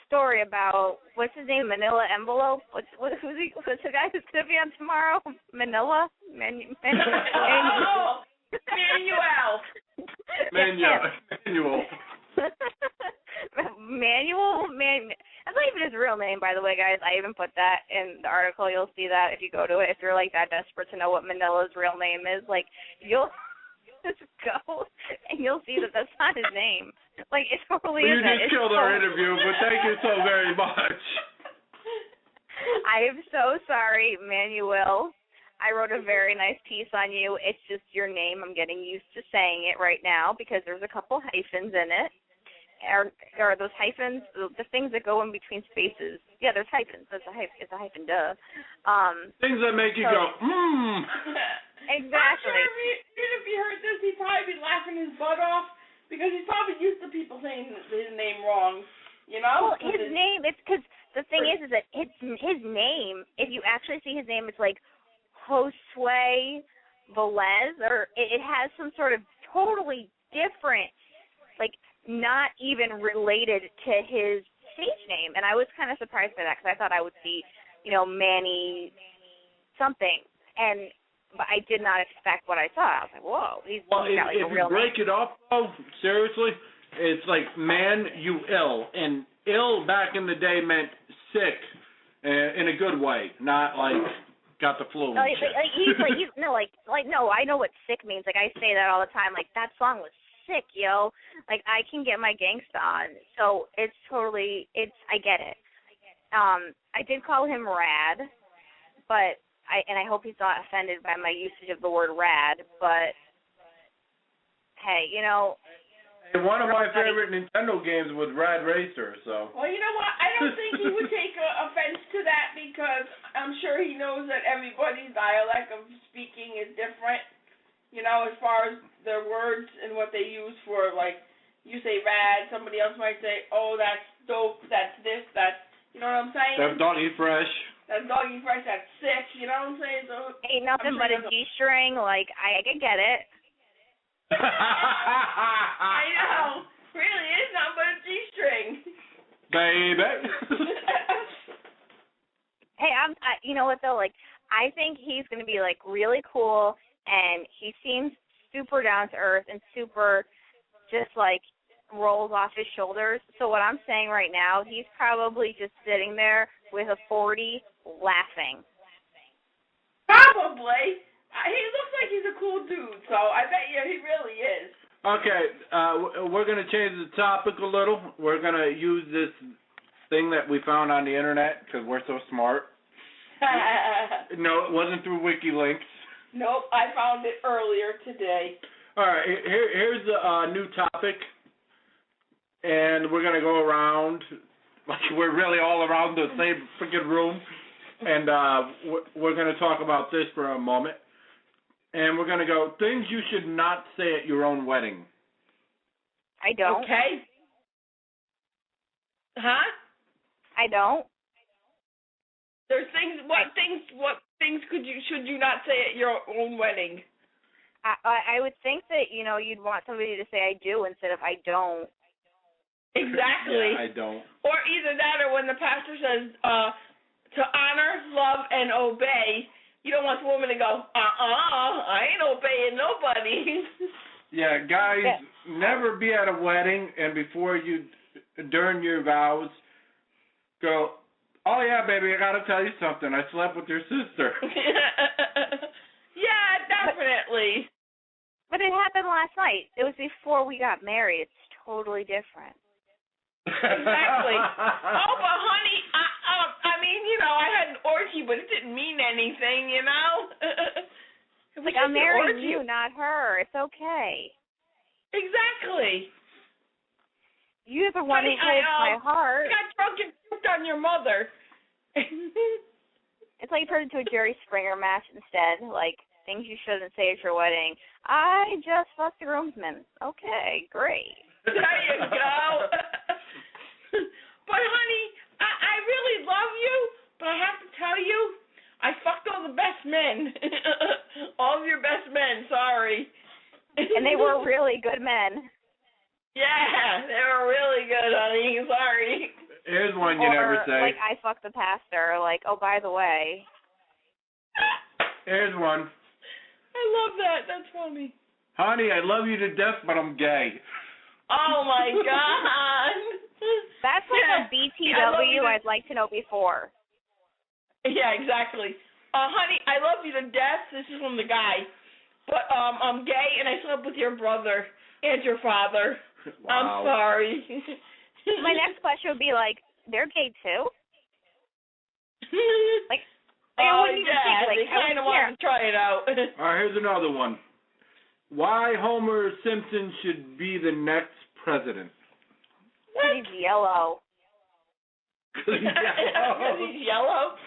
story about, what's his name, Manila Envelope? What's the guy who's going to be on tomorrow? Manila? Manuel. That's not even his real name, by the way, guys. I even put that in the article. You'll see that if you go to it. If you're like that desperate to know what Manila's real name is, like, you'll just go and you'll see that that's not his name. Like, it totally isn't.
You just killed our interview, but thank you so very much.
I am so sorry, Manuel. I wrote a very nice piece on you. It's just your name. I'm getting used to saying it right now because there's a couple hyphens in it. Are those hyphens the things that go in between spaces? Yeah, there's hyphens. It's a hyphen, duh.
Things that make you go,
Exactly.
I'm sure if he heard this, he'd probably be laughing his butt off because he's probably used to people saying his name wrong. You know?
Well, his name, it's because the thing is that it's his name, if you actually see his name, it's like Josue Velez, or it has some sort of totally different, like, not even related to his stage name. And I was kind of surprised by that because I thought I would see, Manny something. But I did not expect what I saw. I was like, whoa, he's got like a real
name. If you break it up, though, seriously, it's like man, you ill. And ill back in the day meant sick in a good way, not like got the flu.
No, no, I know what sick means. Like, I say that all the time. Like, that song was sick, yo. Like, I can get my gangsta on. So it's totally, I get it. I did call him Rad, but I hope he's not offended by my usage of the word rad, but hey,
one of my favorite Nintendo games was Rad Racer, so.
Well, you know what? I don't think he would take offense to that because I'm sure he knows that everybody's dialect of speaking is different, as far as their words and what they use for, like, you say rad, somebody else might say, oh, that's dope, that's this, that's, you know what I'm saying?
That's doggy fresh.
That's doggy fresh, that's sick, you know what I'm saying? So
ain't nothing but a G-string, like, I can get it.
I know. Really, it's not but a G-string.
Baby.
Hey, you know what, though? Like, I think he's going to be, like, really cool, and he seems super down to earth and super just, like, rolls off his shoulders. So what I'm saying right now, he's probably just sitting there with a 40 laughing.
Probably. He looks like he's a cool dude, so I bet you he really is.
Okay, we're going to change the topic a little. We're going to use this thing that we found on the internet because we're so smart. No, it wasn't through WikiLinks.
Nope, I found it earlier today.
All right, here's a new topic, and we're going to go around, like we're really all around the same freaking room, and we're going to talk about this for a moment. And we're going to go, things you should not say at your own wedding.
I don't.
Okay. Huh?
I don't.
There's things, what things should you not say at your own wedding?
I would think that, you'd want somebody to say I do instead of I don't.
Exactly.
Yeah, I don't.
Or either that or when the pastor says, to honor, love, and obey, you don't want the woman to go, I ain't obeying nobody.
Yeah, guys, never be at a wedding and before you, during your vows, go, oh, yeah, baby, I got to tell you something. I slept with your sister.
Yeah, definitely.
But it happened last night. It was before we got married. It's totally different.
Exactly. Oh, but honey, I mean, I had an orgy, but it didn't mean anything,
Like, I'm marrying you, not her. It's okay.
Exactly.
You're the one who holds my heart.
I got drunk and puked on your mother.
It's like you turned into a Jerry Springer match instead, like things you shouldn't say at your wedding. I just fucked the groomsman. Okay, great.
There you go. But honey, I really love you, but I have to tell you, I fucked all the best men. All of your best men, sorry.
And they were really good men.
Yeah, they were really good, honey. Sorry.
Here's one you never say.
Like, I fucked the pastor. Like, oh, by the way.
Here's one.
I love that. That's funny.
Honey, I love you to death, but I'm gay.
Oh, my God.
That's like a BTW I'd like to know before.
Yeah, exactly. Honey, I love you to death. This is from the guy. But I'm gay, and I slept with your brother and your father.
Wow.
I'm sorry.
My next question would be like, they're gay too? Like, I wouldn't even think,
they kind of want to try it out.
All right, here's another one. Why Homer Simpson should be the next president?
He's yellow.
Because he's yellow.
Because he's yellow?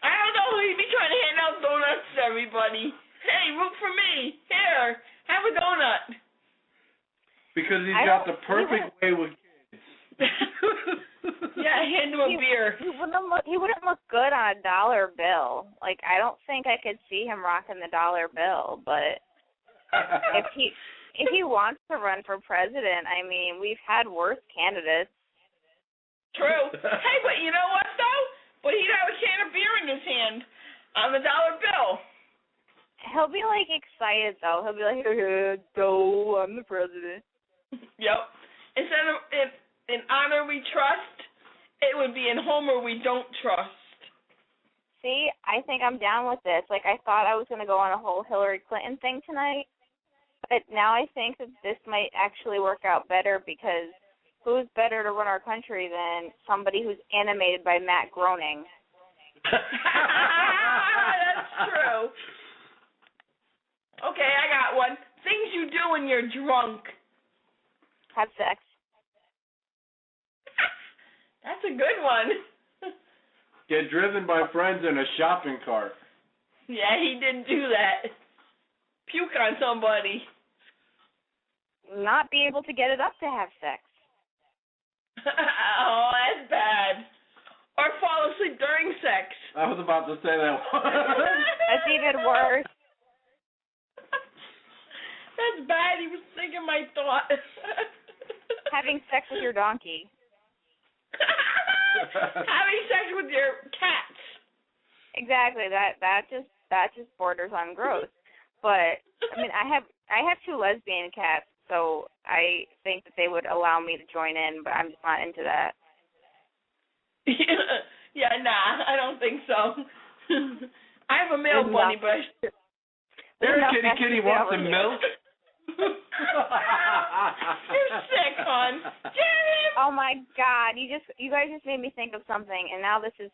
I don't know. He'd be trying to hand out donuts to everybody. Hey, root for me. Here, have a donut.
Because he's got the perfect way with kids.
Yeah, hand him a beer.
He wouldn't look good on a dollar bill. Like, I don't think I could see him rocking the dollar bill, but if he wants to run for president, I mean, we've had worse candidates.
True. Hey, but you know what, though? But he'd have a can of beer in his hand on the dollar bill.
He'll be, like, excited, though. He'll be like, go, I'm the president.
Yep. Instead of in honor we trust, it would be in Homer we don't trust.
See, I think I'm down with this. Like, I thought I was going to go on a whole Hillary Clinton thing tonight, but now I think that this might actually work out better because who's better to run our country than somebody who's animated by Matt Groening?
That's true. Okay, I got one. Things you do when you're drunk.
Have sex.
That's a good one.
Get driven by friends in a shopping cart.
Yeah, he didn't do that. Puke on somebody.
Not be able to get it up to have sex.
Oh, that's bad. Or fall asleep during sex.
I was about to say that one.
That's even worse.
That's bad. He was thinking my thought.
Having sex with your donkey.
Having sex with your cats.
Exactly. That just borders on gross. But I mean, I have two lesbian cats, so I think that they would allow me to join in, but I'm just not into that.
Yeah, nah, I don't think so. I have a male bunny, but
There's Kitty wants some milk.
You're sick, hon. Janet!
Oh my God! You guys just made me think of something, and now this is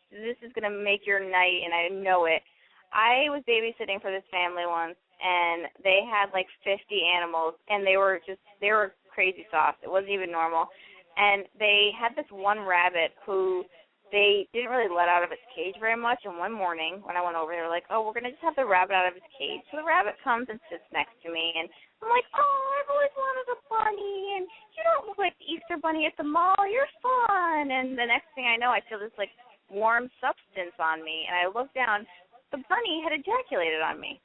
gonna make your night, and I know it. I was babysitting for this family once, and they had like 50 animals, and they were crazy soft. It wasn't even normal, and they had this one rabbit who they didn't really let out of its cage very much. And one morning when I went over, they were like, "Oh, we're gonna just have the rabbit out of its cage." So the rabbit comes and sits next to me, and I'm like, "Oh, I've always wanted a bunny, and you don't look like the Easter bunny at the mall. You're fun." And the next thing I know, I feel this like warm substance on me, and I look down. The bunny had ejaculated on me.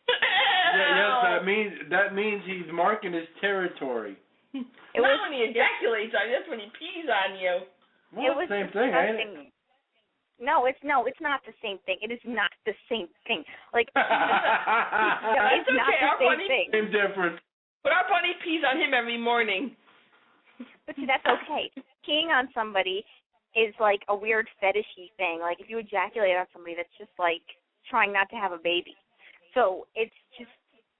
Yes, that means he's marking his territory.
Not when he ejaculates on you, that's when he pees on you.
Well,
it was
the same thing, ain't it?
No, it's not the same thing. It is not the same thing. Like
It's
not
okay.
the same thing.
Same difference.
But our bunny pees on him every morning.
But see, that's okay. Peeing on somebody is like a weird fetishy thing. Like if you ejaculate on somebody, that's just like trying not to have a baby. So it's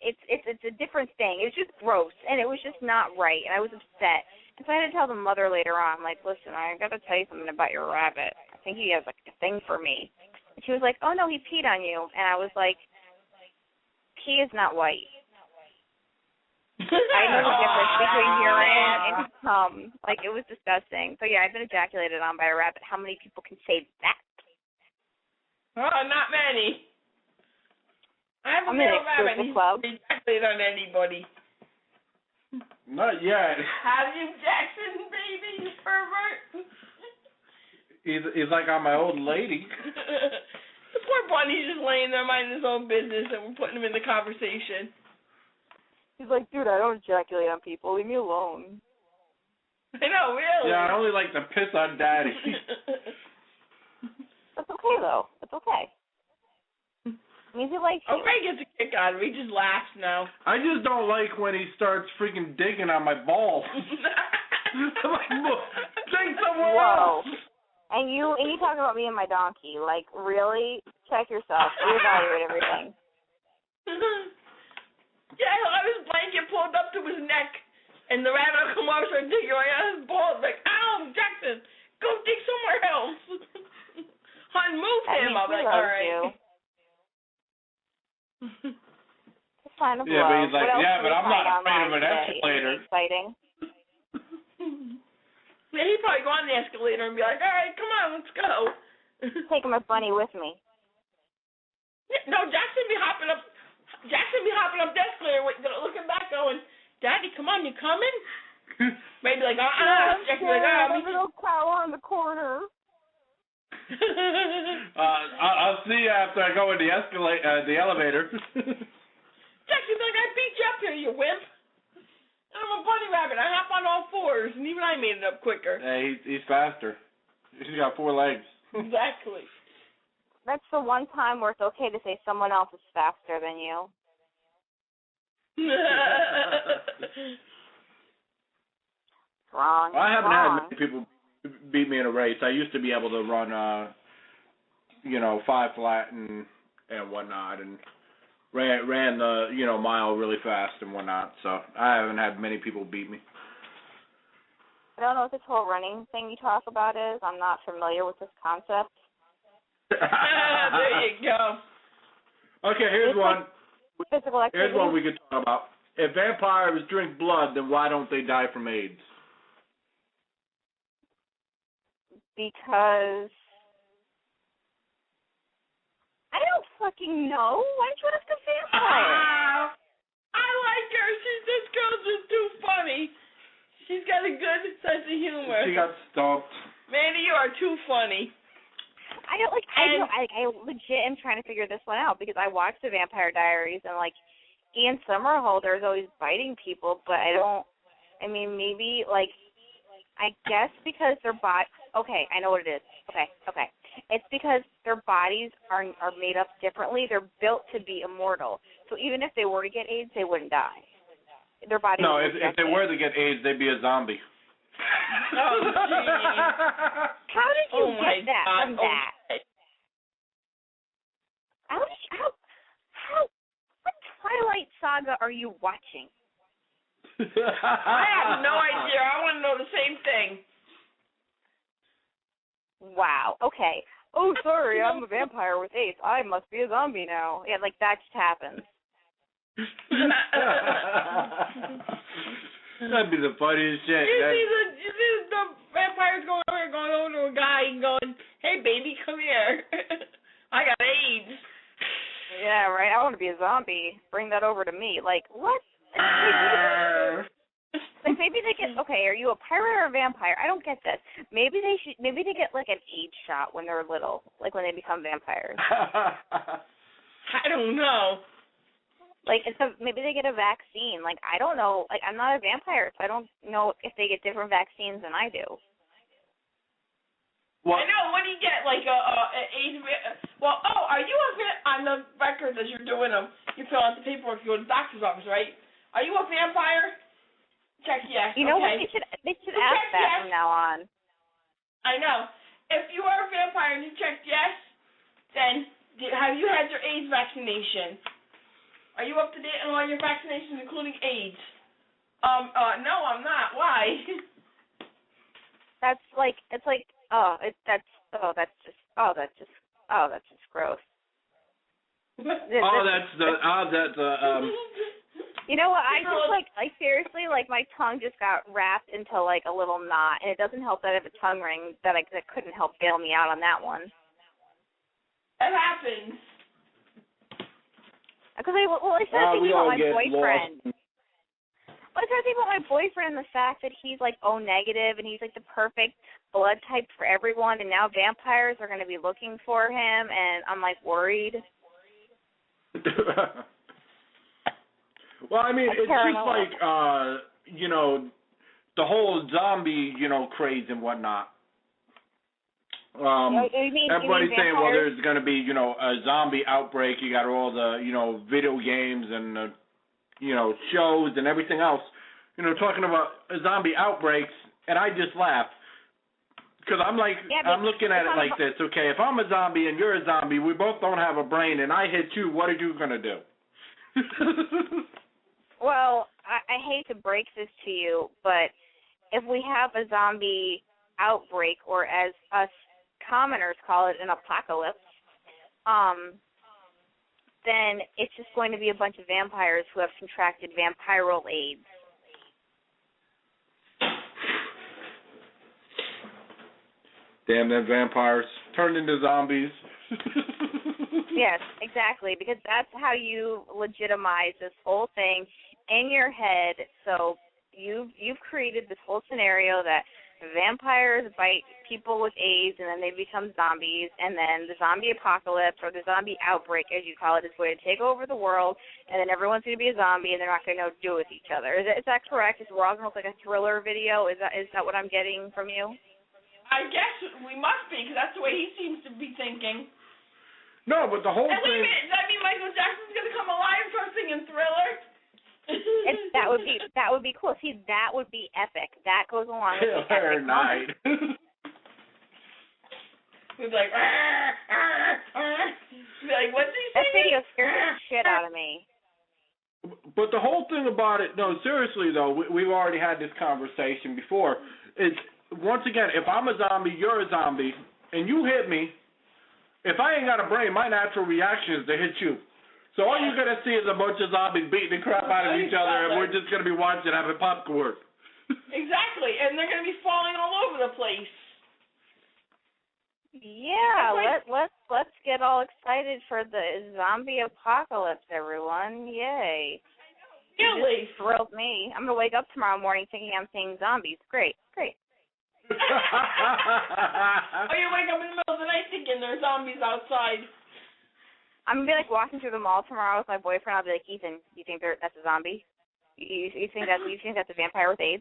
a different thing. It was just gross, and it was just not right, and I was upset. And so I had to tell the mother later on, like, "Listen, I got to tell you something about your rabbit. I think he has like a thing for me." And she was like, "Oh no, he peed on you," and I was like, "Pee is not white." I know the difference between urine and cum. Like, it was disgusting. So, yeah, I've been ejaculated on by a rabbit. How many people can say that?
Oh, not many. I have a male rabbit. He's ejaculated on anybody.
Not yet.
Have you, Jackson, baby, you pervert?
He's like on my old lady.
The poor bunny's just laying there minding his own business, and we're putting him in the conversation.
He's like, "Dude, I don't ejaculate on people. Leave me alone."
I know, really.
Yeah, I only like to piss on Daddy.
That's okay, though. It's okay. It means he likes you.
Ray gets a kick out of it. He just laughs now.
I just don't like when he starts freaking digging on my balls. I'm like, dig somewhere else.
And you talk about me and my donkey. Like, really? Check yourself. Reevaluate everything.
Yeah, he'll have his blanket pulled up to his neck, and the rabbit will come over and dig right on his balls. Like, ow, Jackson, go dig somewhere else. Hun, move him. I'll be like, all right.
Just find a blow.
Yeah, but he's like,
yeah,
but I'm not afraid of an escalator.
Exciting.
Yeah, he'd probably go on the escalator and be like, all right, come on, let's go.
Taking my bunny with me.
No, Jackson be hopping up the escalator, looking back, going, Daddy, come on, you coming? Maybe like, Jackson be like,
a little cow on the corner.
I'll see you after I go in the elevator.
Jackson's like, I beat you up here, you wimp. I'm a bunny rabbit. I hop on all fours, and even I made it up quicker.
Yeah, he's faster. He's got 4 legs.
Exactly.
That's the one time where it's okay to say someone else is faster than you. Wrong.
Well, I haven't had many people beat me in a race. I used to be able to run, 5 flat and whatnot, and ran the mile really fast and whatnot. So I haven't had many people beat me.
I don't know what this whole running thing you talk about is. I'm not familiar with this concept.
There you go.
Okay, here's one.
Like physical activity.
Here's one we could talk about. If vampires drink blood, then why don't they die from AIDS?
Because I don't fucking know. Why don't you ask a vampire?
I like her. This girl's just too funny. She's got a good sense of humor.
She got stumped.
Mandy, you are too funny.
I legit am trying to figure this one out because I watched the Vampire Diaries and like Ian Somerhalder is always biting people, but maybe like I guess because their body. Okay, I know what it is. Okay. It's because their bodies are made up differently. They're built to be immortal. So even if they were to get AIDS, they wouldn't die. Their body.
No, if they were to get AIDS, they'd be a zombie.
Oh, geez.
How did you get that from that? How? What Twilight Saga are you watching?
I have no idea. I want to know the same thing.
Wow. Okay. Oh, sorry, I'm a vampire with AIDS. I must be a zombie now. Yeah, like that just happens.
That'd be the funniest shit.
You see the vampires going over to a guy and going, hey, baby, come here. I got AIDS.
Yeah, right. I want to be a zombie. Bring that over to me. Like, what? Like maybe they get are you a pirate or a vampire? I don't get this. Maybe they get like an AIDS shot when they're little, like when they become vampires.
I don't know.
Like maybe they get a vaccine. Like I don't know. Like I'm not a vampire, so I don't know if they get different vaccines than I do.
What?
I know. What do you get? Like AIDS? Well, are you on the records as you're doing them? You fill out the paperwork. You go to the doctor's office, right? Are you a vampire? Check yes.
You know
okay.
what? They should ask that
yes.
from now on.
I know. If you are a vampire and you checked yes, then have you had your AIDS vaccination? Are you up to date on all your vaccinations, including AIDS? No, I'm not. Why?
That's just gross. You know what? I seriously, my tongue just got wrapped into like a little knot, and it doesn't help that I have a tongue ring that couldn't help bail me out on that one.
It happens.
Because I started thinking about my boyfriend. I started thinking about my boyfriend and the fact that he's like O negative and he's like the perfect blood type for everyone, and now vampires are going to be looking for him, and I'm like worried.
Well, I mean, it's just like, the whole zombie, craze and whatnot. Everybody's saying, well, there's going to be, a zombie outbreak. You got all the, video games and, shows and everything else, talking about zombie outbreaks, and I just laugh. Because I'm like, I'm looking at it like this, okay, if I'm a zombie and you're a zombie, we both don't have a brain, and I hit you, what are you going to do?
Well, I hate to break this to you, but if we have a zombie outbreak, or as us commoners call it an apocalypse, then it's just going to be a bunch of vampires who have contracted vampiral AIDS.
Damn them vampires. Turned into zombies.
Yes, exactly, because that's how you legitimize this whole thing in your head. So you've created this whole scenario that vampires bite people with AIDS and then they become zombies, and then the zombie apocalypse, or the zombie outbreak as you call it, is going to take over the world, and then everyone's going to be a zombie and they're not going to know what to do with each other. Is that correct? Is we're all going to look like a thriller video? Is that what I'm getting from you?
I guess we must be, because that's the way he seems to be thinking.
No, but the whole
and
thing...
Wait a minute, does that mean Michael Jackson's going to come alive for singing Thriller?
That would be cool. See, that would be epic. That goes along with the epic
night.
We'd be like, what's he saying?
That video scared the shit out of me.
But the whole thing about it, no, seriously though, we've already had this conversation before. It's, once again, if I'm a zombie, you're a zombie, and you hit me, if I ain't got a brain, my natural reaction is to hit you. So all you're going to see is a bunch of zombies beating the crap out of each other, and we're just going to be watching having popcorn.
Exactly, and they're going to be falling all over the place.
Yeah, let's get all excited for the zombie apocalypse, everyone. Yay.
Really?
You just thrilled me. I'm going to wake up tomorrow morning thinking I'm seeing zombies. Great.
Oh, you wake up in the middle of the night thinking there's zombies outside.
I'm going to be like walking through the mall tomorrow with my boyfriend. I'll be like, Ethan, do you think that's a zombie? You think that's a vampire with AIDS?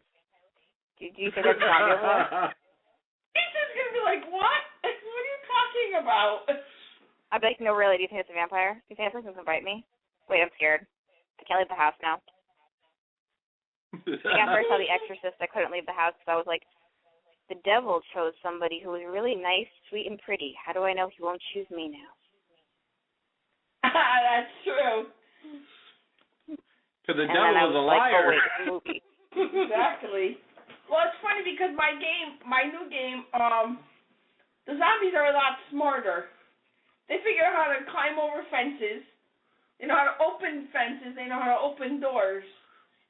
Do you think that's a zombie over there?
Ethan's going to be like, what? What are you talking about?
I'll be like, no, really, do you think it's a vampire? Do you think that person's going to bite me? Wait, I'm scared. I can't leave the house now. Like after I saw The Exorcist, I couldn't leave the house because I was like, the devil chose somebody who was really nice, sweet, and pretty. How do I know he won't choose me now?
That's true.
Because the devil is a liar.
Like, oh, wait,
Exactly. Well, it's funny because my new game, the zombies are a lot smarter. They figure out how to climb over fences. They know how to open fences. They know how to open doors.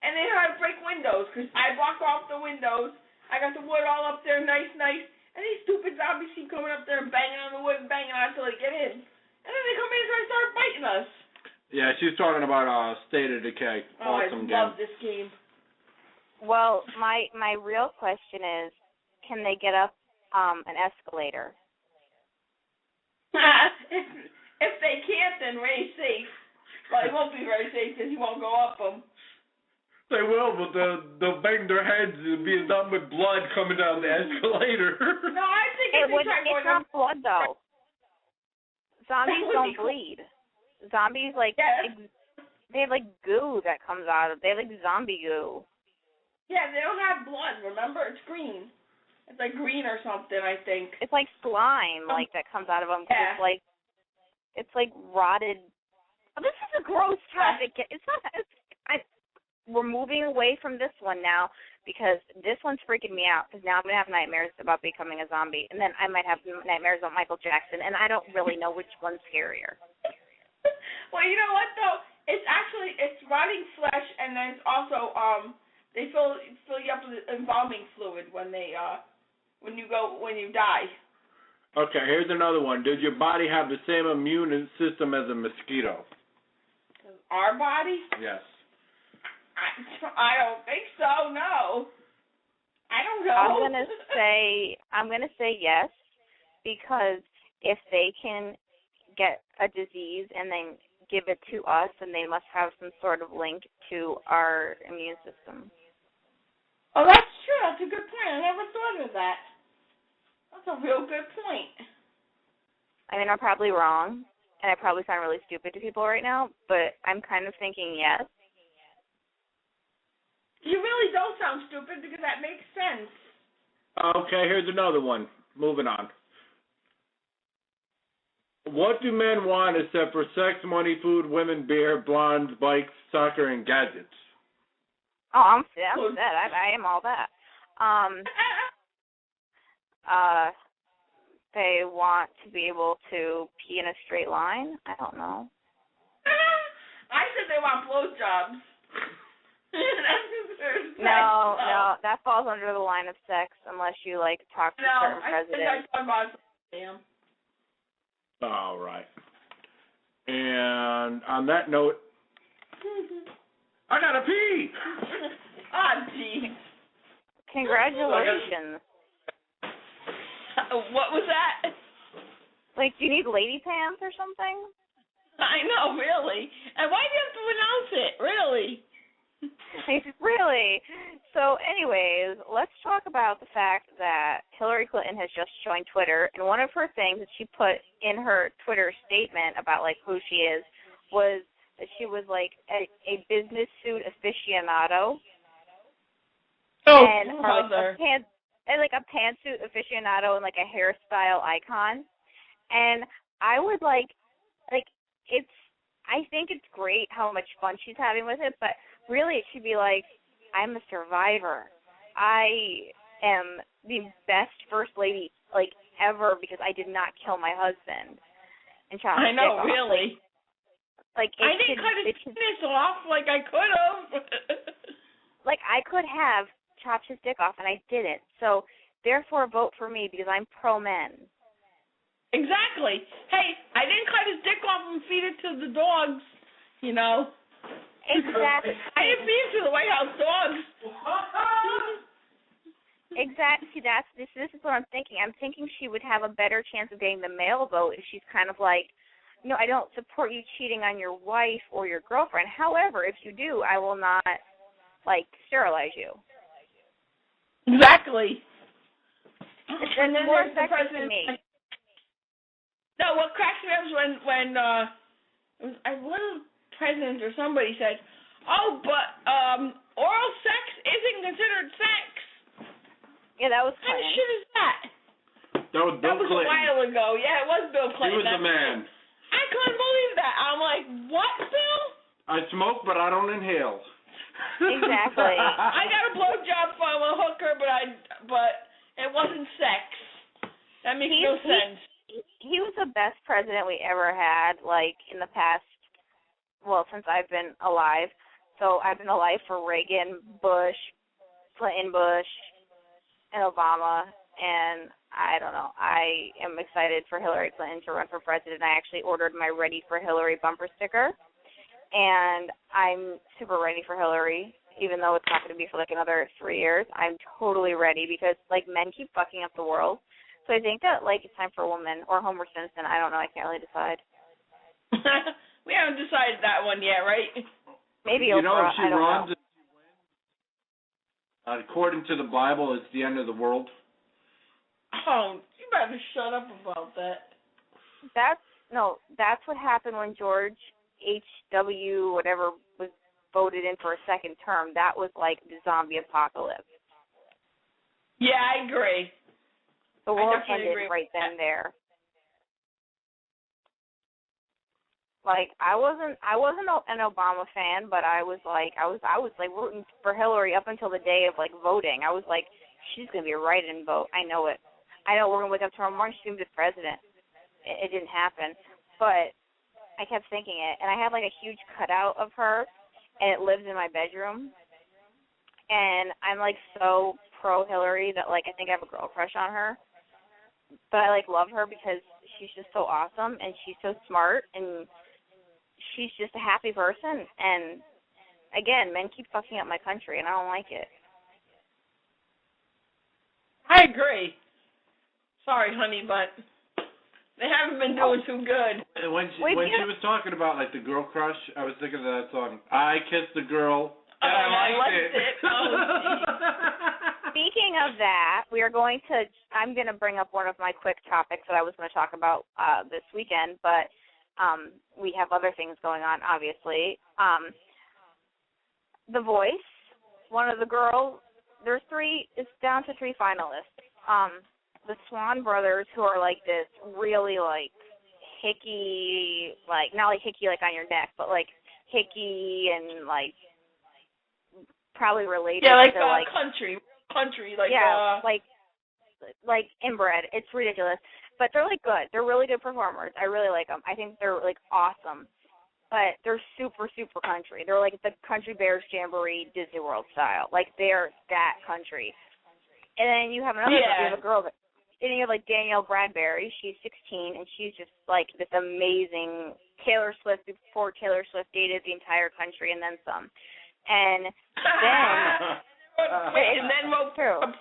And they know how to break windows, because I block off the windows. I got the wood all up there, nice. And these stupid zombies keep coming up there and banging on the wood and banging on it until they get in. And then they come in and try to start biting us.
Yeah, she's talking about State of Decay. Awesome game.
I love this game.
Well, my real question is, can they get up an escalator?
If they can't, then Ray's safe. Well, he won't be very safe because he won't go up them.
They will, but they'll bang their heads and be done with blood coming down the escalator.
No, I think
it's not blood, though. Zombies don't bleed. Zombies, they have, goo that comes out of them. They have, zombie goo.
Yeah, they don't have blood, remember? It's green. It's green or something, I think.
It's like slime, that comes out of them.
Yeah.
It's rotted. Oh, this is a gross topic. We're moving away from this one now because this one's freaking me out because now I'm going to have nightmares about becoming a zombie, and then I might have nightmares about Michael Jackson, and I don't really know which one's scarier.
Well, you know what, though? It's rotting flesh, and then it's also, they fill you up with embalming fluid when you die.
Okay, here's another one. Does your body have the same immune system as a mosquito?
Our body?
Yes.
I don't think so. No. I don't know.
I'm gonna say yes, because if they can get a disease and then give it to us, then they must have some sort of link to our immune system.
Oh, that's true. That's a good point. I never thought of that. That's a real good point.
I mean, I'm probably wrong, and I probably sound really stupid to people right now, but I'm kind of thinking yes.
You really don't sound stupid because that makes sense.
Okay, here's another one. Moving on. What do men want except for sex, money, food, women, beer, blondes, bikes, soccer, and gadgets?
Oh, I'm set. I am all that. they want to be able to pee in a straight line. I don't know.
I said they want blowjobs.
No, that falls under the line of sex unless you like talk to certain presidents.
I about damn.
All right. And on that note, I gotta pee.
Oh, gee.
Congratulations.
What was that?
Like, do you need lady pants or something?
I know, really. And why do you have to announce it? Really?
Really? So, anyways, let's talk about the fact that Hillary Clinton has just joined Twitter, and one of her things that she put in her Twitter statement about, like, who she is was that she was, like, a business suit aficionado.
Oh,
and like a pantsuit aficionado and, like, a hairstyle icon. And I would, I think it's great how much fun she's having with it, but really it should be like, I'm a survivor. I am the best first lady, like, ever because I did not kill my husband. And
I know,
off.
really.
Like
I didn't cut his penis off like I could have.
Like, I could have chopped his dick off, and I didn't. So, therefore, vote for me because I'm pro-men.
Exactly. Hey, I didn't cut his dick off and feed it to the dogs, you know.
Exactly.
I didn't feed it to the White House dogs.
Exactly. See, this is what I'm thinking. I'm thinking she would have a better chance of getting the male vote if she's kind of like, no, I don't support you cheating on your wife or your girlfriend. However, if you do, I will not, like, sterilize you.
Exactly.
And then more sexy to me.
No, what cracks me up is when one of the presidents or somebody said, "Oh, but oral sex isn't considered sex."
Yeah, that was
What kind of
Clinton.
shit is that?
That was Bill Clinton.
A while ago. Yeah, it was Bill Clinton.
He was the man.
I couldn't believe that. I'm like, what, Bill?
I smoke, but I don't inhale.
Exactly.
I got a blowjob from a hooker, but it wasn't sex. That makes no sense.
He was the best president we ever had, like, in the past, well, since I've been alive. So I've been alive for Reagan, Bush, Clinton, Bush, and Obama, and I don't know. I am excited for Hillary Clinton to run for president. I actually ordered my Ready for Hillary bumper sticker, and I'm super ready for Hillary, even though it's not going to be for, like, another 3 years. I'm totally ready because, like, men keep fucking up the world. So I think that, like, it's time for a woman or Homer Simpson. I don't know. I can't really decide.
We haven't decided that one yet, right?
Maybe
you
Oprah.
know, if she
I don't
runs,
know.
According to the Bible, it's the end of the world.
Oh, you better shut up about that.
That's what happened when George H.W. whatever was voted in for a second term. That was like the zombie apocalypse.
Yeah, I agree.
The world ended right then and there. Like, I wasn't an Obama fan, but I was rooting for Hillary up until the day of, like, voting. I was like, she's gonna be a write-in vote. I know it. I know we're gonna wake up tomorrow morning, she's gonna be the president. It didn't happen, but I kept thinking it, and I had, like, a huge cutout of her, and it lives in my bedroom. And I'm, like, so pro-Hillary that, like, I think I have a girl crush on her. But I, like, love her because she's just so awesome, and she's so smart, and she's just a happy person. And, again, men keep fucking up my country, and I don't like it.
I agree. Sorry, honey, but they haven't been doing too good.
When she was talking about, like, the girl crush, I was thinking of that song, I Kissed the Girl, and I liked it.
Speaking of that, I'm going to bring up one of my quick topics that I was going to talk about this weekend, but we have other things going on, obviously. The Voice, one of the girls, it's down to 3 finalists. The Swan brothers, who are like this really like hickey, like not like hickey like on your neck, but like hickey and like probably related
to
like
country, like
like inbred. It's ridiculous. But they're, like, good. They're really good performers. I really like them. I think they're, like, awesome. But they're super, super country. They're like the Country Bears Jamboree Disney World style. Like, they're that country. And then you have another you have a girl that, then you have, like, Danielle Bradbury. She's 16, and she's just, like, this amazing Taylor Swift before Taylor Swift dated the entire country and then some. And then
wrote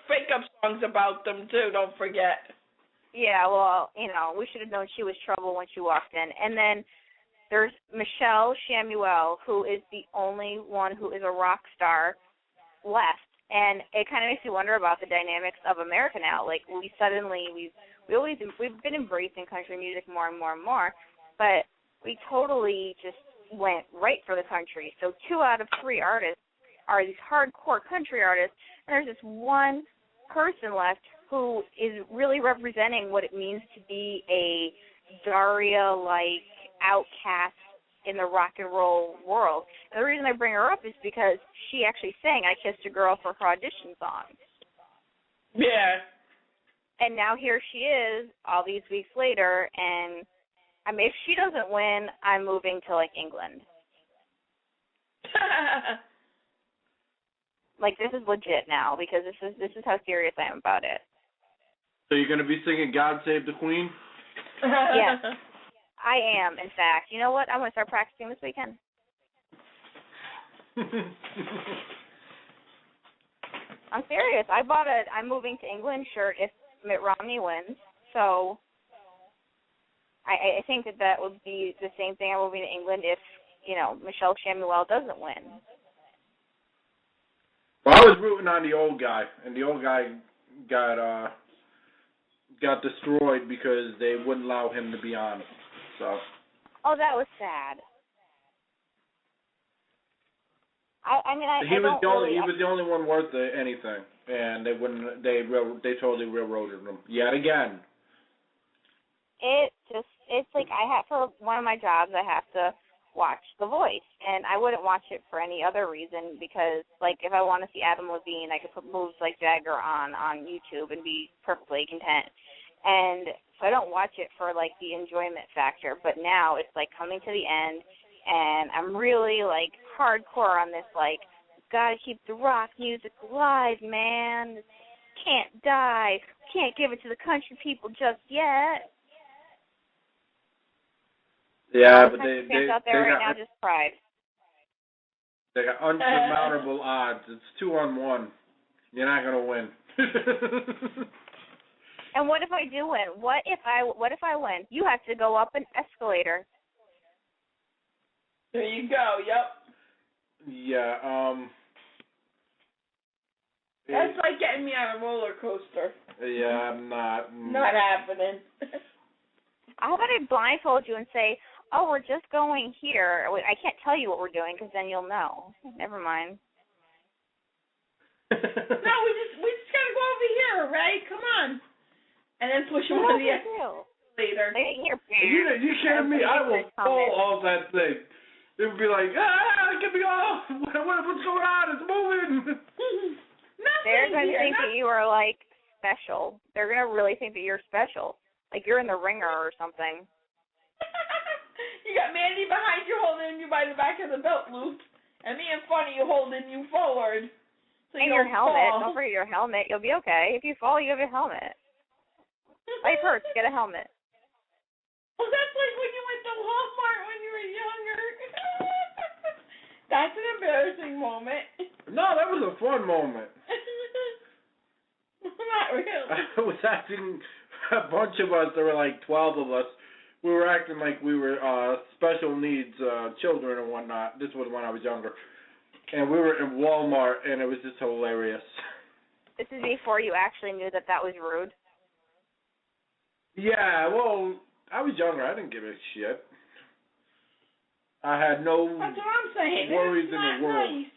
fake-up songs about them, too, don't forget.
Yeah, well, we should have known she was trouble when she walked in. And then there's Michelle Shamuel, who is the only one who is a rock star left. And it kind of makes you wonder about the dynamics of America now. Like, we've been embracing country music more and more and more, but we totally just went right for the country. So 2 out of 3 artists are these hardcore country artists, and there's this one person left who is really representing what it means to be a Daria-like outcast in the rock and roll world. And the reason I bring her up is because she actually sang I Kissed a Girl for her audition song.
Yeah.
And now here she is all these weeks later, and I mean, if she doesn't win, I'm moving to, like, England. Like, this is legit now, because this is how serious I am about it.
So you're going to be singing God Save the Queen?
Yes, I am, in fact. You know what? I'm going to start practicing this weekend. I'm serious. I bought a I'm moving to England shirt if Mitt Romney wins. So I think that would be the same thing. I'm moving to England if, Michelle Shamuel doesn't win.
Well, I was rooting on the old guy, and the old guy got destroyed because they wouldn't allow him to be on it. So. Oh,
that was sad.
He was the only one worth anything, and they wouldn't. They totally railroaded him yet again.
It's like for one of my jobs I have to watch The Voice, and I wouldn't watch it for any other reason because, like, if I want to see Adam Levine, I could put moves like Jagger on YouTube and be perfectly content. And so I don't watch it for, like, the enjoyment factor. But now it's, like, coming to the end, and I'm really, like, hardcore on this, like, gotta keep the rock music alive, man. Can't die. Can't give it to the country people just yet.
Yeah, but
they out there right now just cried.
They got unsurmountable odds. It's 2-on-1. You're not gonna win.
And what if I do win? What if I win? You have to go up an escalator.
There you go. Yep.
Yeah.
That's like getting me on a roller coaster.
Yeah, I'm not.
Not happening.
How about I blindfold you and say, "Oh, we're just going here." I can't tell you what we're doing because then you'll know. Never mind.
No, we just gotta go over here, right? Come on. And then push him on the escalator.
You kidding me? I will fall off that thing. It would be like, get me off! What's going on? It's moving!
They're going to think that you are, like, special. They're going to really think that you're special. Like you're in the ringer or something.
You got Mandy behind you holding you by the back of the belt loop, and me in front of you holding you forward. So
and your helmet. Don't forget your helmet. You'll be okay. If you fall, you have your helmet. Life hurts. Get a helmet.
Well, that's like when you went to Walmart when you were younger. That's an embarrassing moment.
No, that was a fun moment.
Not really.
I was acting, a bunch of us, there were like 12 of us, we were acting like we were special needs children and whatnot. This was when I was younger. And we were in Walmart, and it was just hilarious.
This is before you actually knew that was rude?
Yeah, well, I was younger. I didn't give a shit. I had no
That's what I'm saying.
worries in the world.
Nice.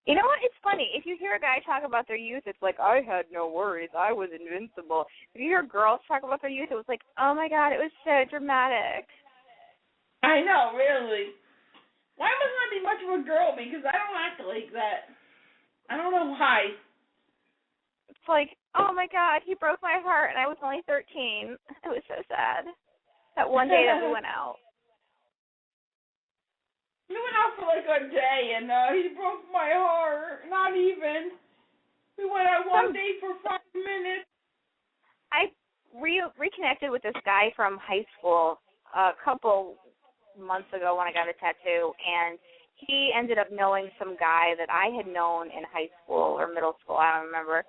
You know what? It's funny. If you hear a guy talk about their youth, it's like, I had no worries. I was invincible. If you hear girls talk about their youth, it was like, oh, my God, it was so dramatic.
I know, really. Why must I be much of a girl? Because I don't act like that. I don't know why.
It's like, Oh my God, he broke my heart, and I was only 13. It was so sad. That one day that we went out.
We went out for like a day, and he broke my heart. Not even. We went out one day for 5 minutes.
I reconnected with this guy from high school a couple months ago when I got a tattoo, and he ended up knowing some guy that I had known in high school or middle school, I don't remember.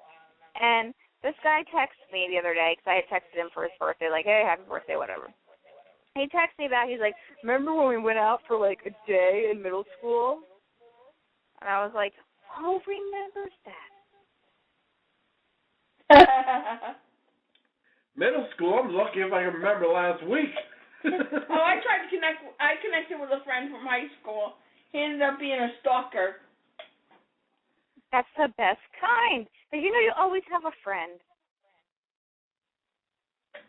And this guy texted me the other day because I had texted him for his birthday, like, hey, happy birthday, whatever. He texted me back, he's like, remember when we went out for like a day in middle school? And I was like, who remembers that?
Middle school? I'm lucky if I can remember last week.
Oh, I connected with a friend from high school. He ended up being a stalker.
That's the best kind. But you know you always have a friend.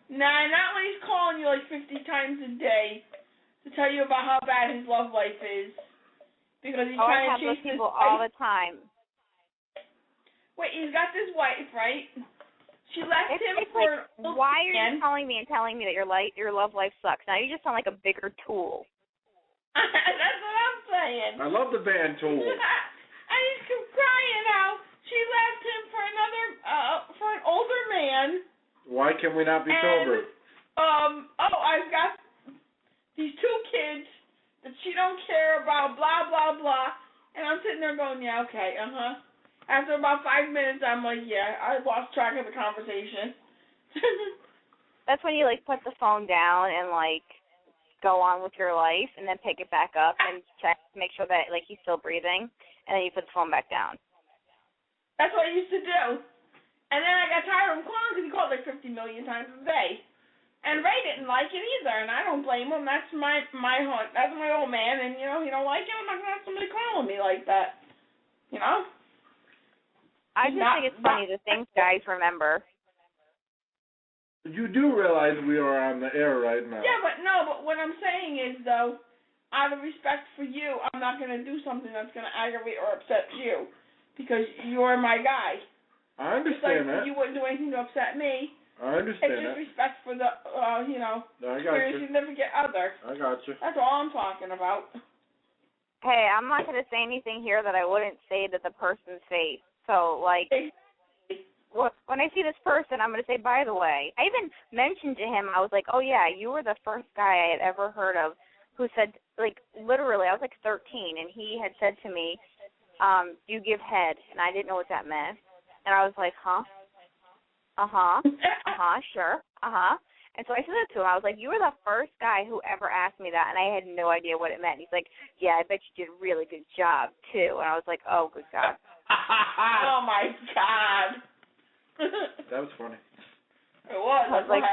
Nah, not when he's calling you like 50 times a day to tell you about how bad his love life is. Because he's trying to chase
those people all the time.
Wait, he's got this wife, right? She left him for
like,
an old
why are
man.
you calling me and telling me that your love life sucks? Now you just sound like a bigger tool.
That's what I'm saying.
I love the band Tool.
I just keep crying out. She left him for an older man.
Why can we not be sober?
I've got these 2 kids that she don't care about, blah, blah, blah. And I'm sitting there going, yeah, okay, After about 5 minutes, I'm like, yeah, I lost track of the conversation.
That's when you, like, put the phone down and, like, go on with your life and then pick it back up and check, make sure that, like, he's still breathing, and then you put the phone back down.
That's what I used to do. And then I got tired of him calling because he called like 50 million times a day. And Ray didn't like it either, and I don't blame him. That's my old man, and, you know, he don't like it. I'm not going to have somebody calling me like that. You know?
I just think it's funny the things guys remember.
You do realize we are on the air right now.
Yeah, but what I'm saying is, though, out of respect for you, I'm not going to do something that's going to aggravate or upset you because you're my guy.
I understand that.
You wouldn't do anything to upset me.
I understand that.
It's just respect for the,
I got
your
you.
significant other.
I got you.
That's all I'm talking about.
Hey, I'm not going to say anything here that I wouldn't say to the person's face. So, like, when I see this person, I'm going to say, by the way, I even mentioned to him, I was like, oh, yeah, you were the first guy I had ever heard of who said, like, literally, I was like 13, and he had said to me, you give head, and I didn't know what that meant. And I was like, huh? Sure, And so I said it to him. I was like, you were the first guy who ever asked me that, and I had no idea what it meant. He's like, yeah, I bet you did a really good job, too. And I was like, oh, good God.
Oh, my God.
That was funny.
It was. I was like,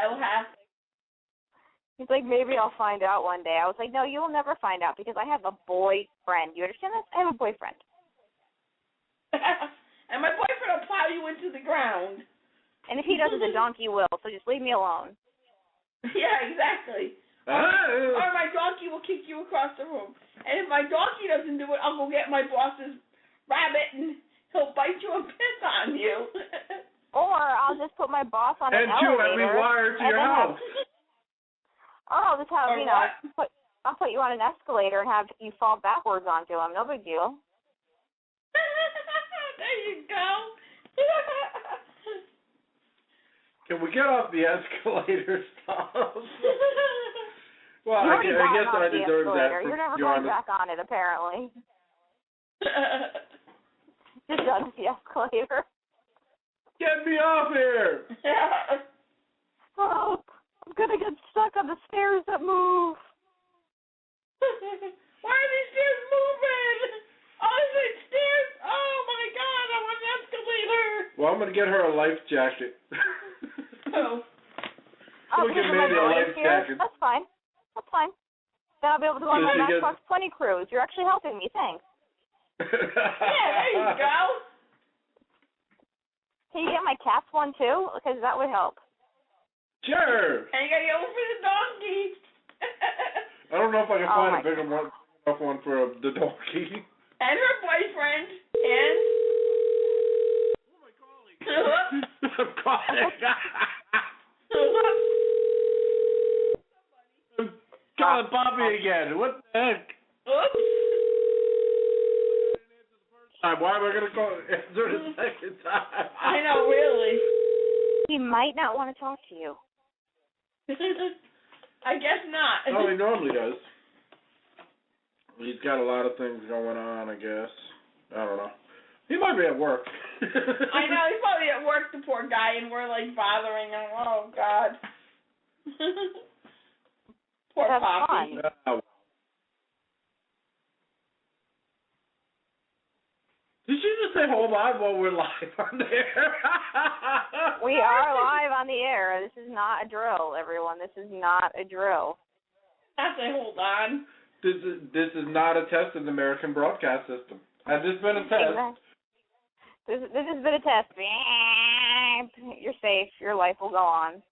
he's like, maybe I'll find out one day. I was like, no, you'll never find out because I have a boyfriend. You understand this? I have a boyfriend.
And my boyfriend will plow you into the ground.
And if he doesn't, the donkey will, so just leave me alone.
Yeah, exactly. Or my donkey will kick you across the room. And if my donkey doesn't do it, I'll go get my boss's rabbit and he'll bite you and piss on you.
Or I'll just put my boss on an elevator.
And you have me wired to your house.
I'll just have, I'll put you on an escalator and have you fall backwards onto him. No big deal.
There you go.
Can we get off the escalator stuff? Well, I guess I deserve that.
You're never going back on it, apparently. Just on the escalator.
Get me off here!
Oh, I'm going to get stuck on the stairs that move.
Why are these stairs moving? Oh, these stairs! Oh, my God, I'm on an escalator.
Well, I'm going to get her a life jacket.
Oh.
We'll get maybe a life jacket.
That's fine. Then I'll be able to go on my Matchbox 20 cruise. You're actually helping me. Thanks.
Yeah, there you go.
Can you get my cat's one, too? Because that would help.
Sure.
And you got to go for the donkey.
I don't know if I can find a bigger one for the donkey.
And her boyfriend. And...
I'm Calling Bobby again. What the heck?
Oops.
Why am I going to call answer the second time?
I know, really.
He might not want to talk to you.
I guess not.
No, he normally does. He's got a lot of things going on, I guess. I don't know. He might be at work.
I know, he's probably at work, the poor guy, and we're like bothering him. Oh, God. Poor
That's
Poppy.
fun.
Did you just say hold on while we're live on the air?
We are live on the air. This is not a drill, everyone. This is not a drill.
I say hold on.
This is not a test of the American broadcast system. Has this been a test?
Exactly. This has been a test. You're safe. Your life will go on.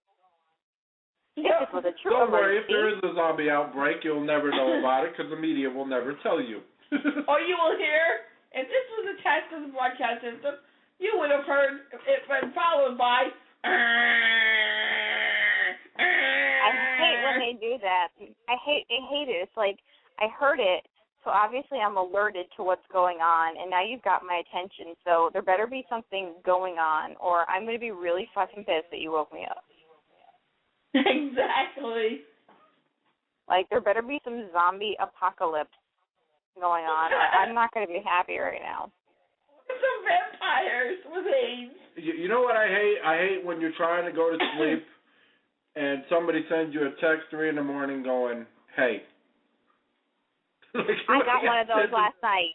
If this was a true
Don't worry, if
emergency.
there is a zombie outbreak, you'll never know about it because the media will never tell you.
Or you will hear, if this was a test of the broadcast system, you would have heard it been followed by.
I hate when they do that. I hate it. It's like I heard it, so obviously I'm alerted to what's going on, and now you've got my attention. So there better be something going on, or I'm going to be really fucking pissed that you woke me up.
Exactly.
Like there better be some zombie apocalypse going on. I'm not going to be happy right now.
Some vampires with AIDS.
You know what I hate? I hate when you're trying to go to sleep and somebody sends you a text 3 a.m. going, hey.
I got one of those last night.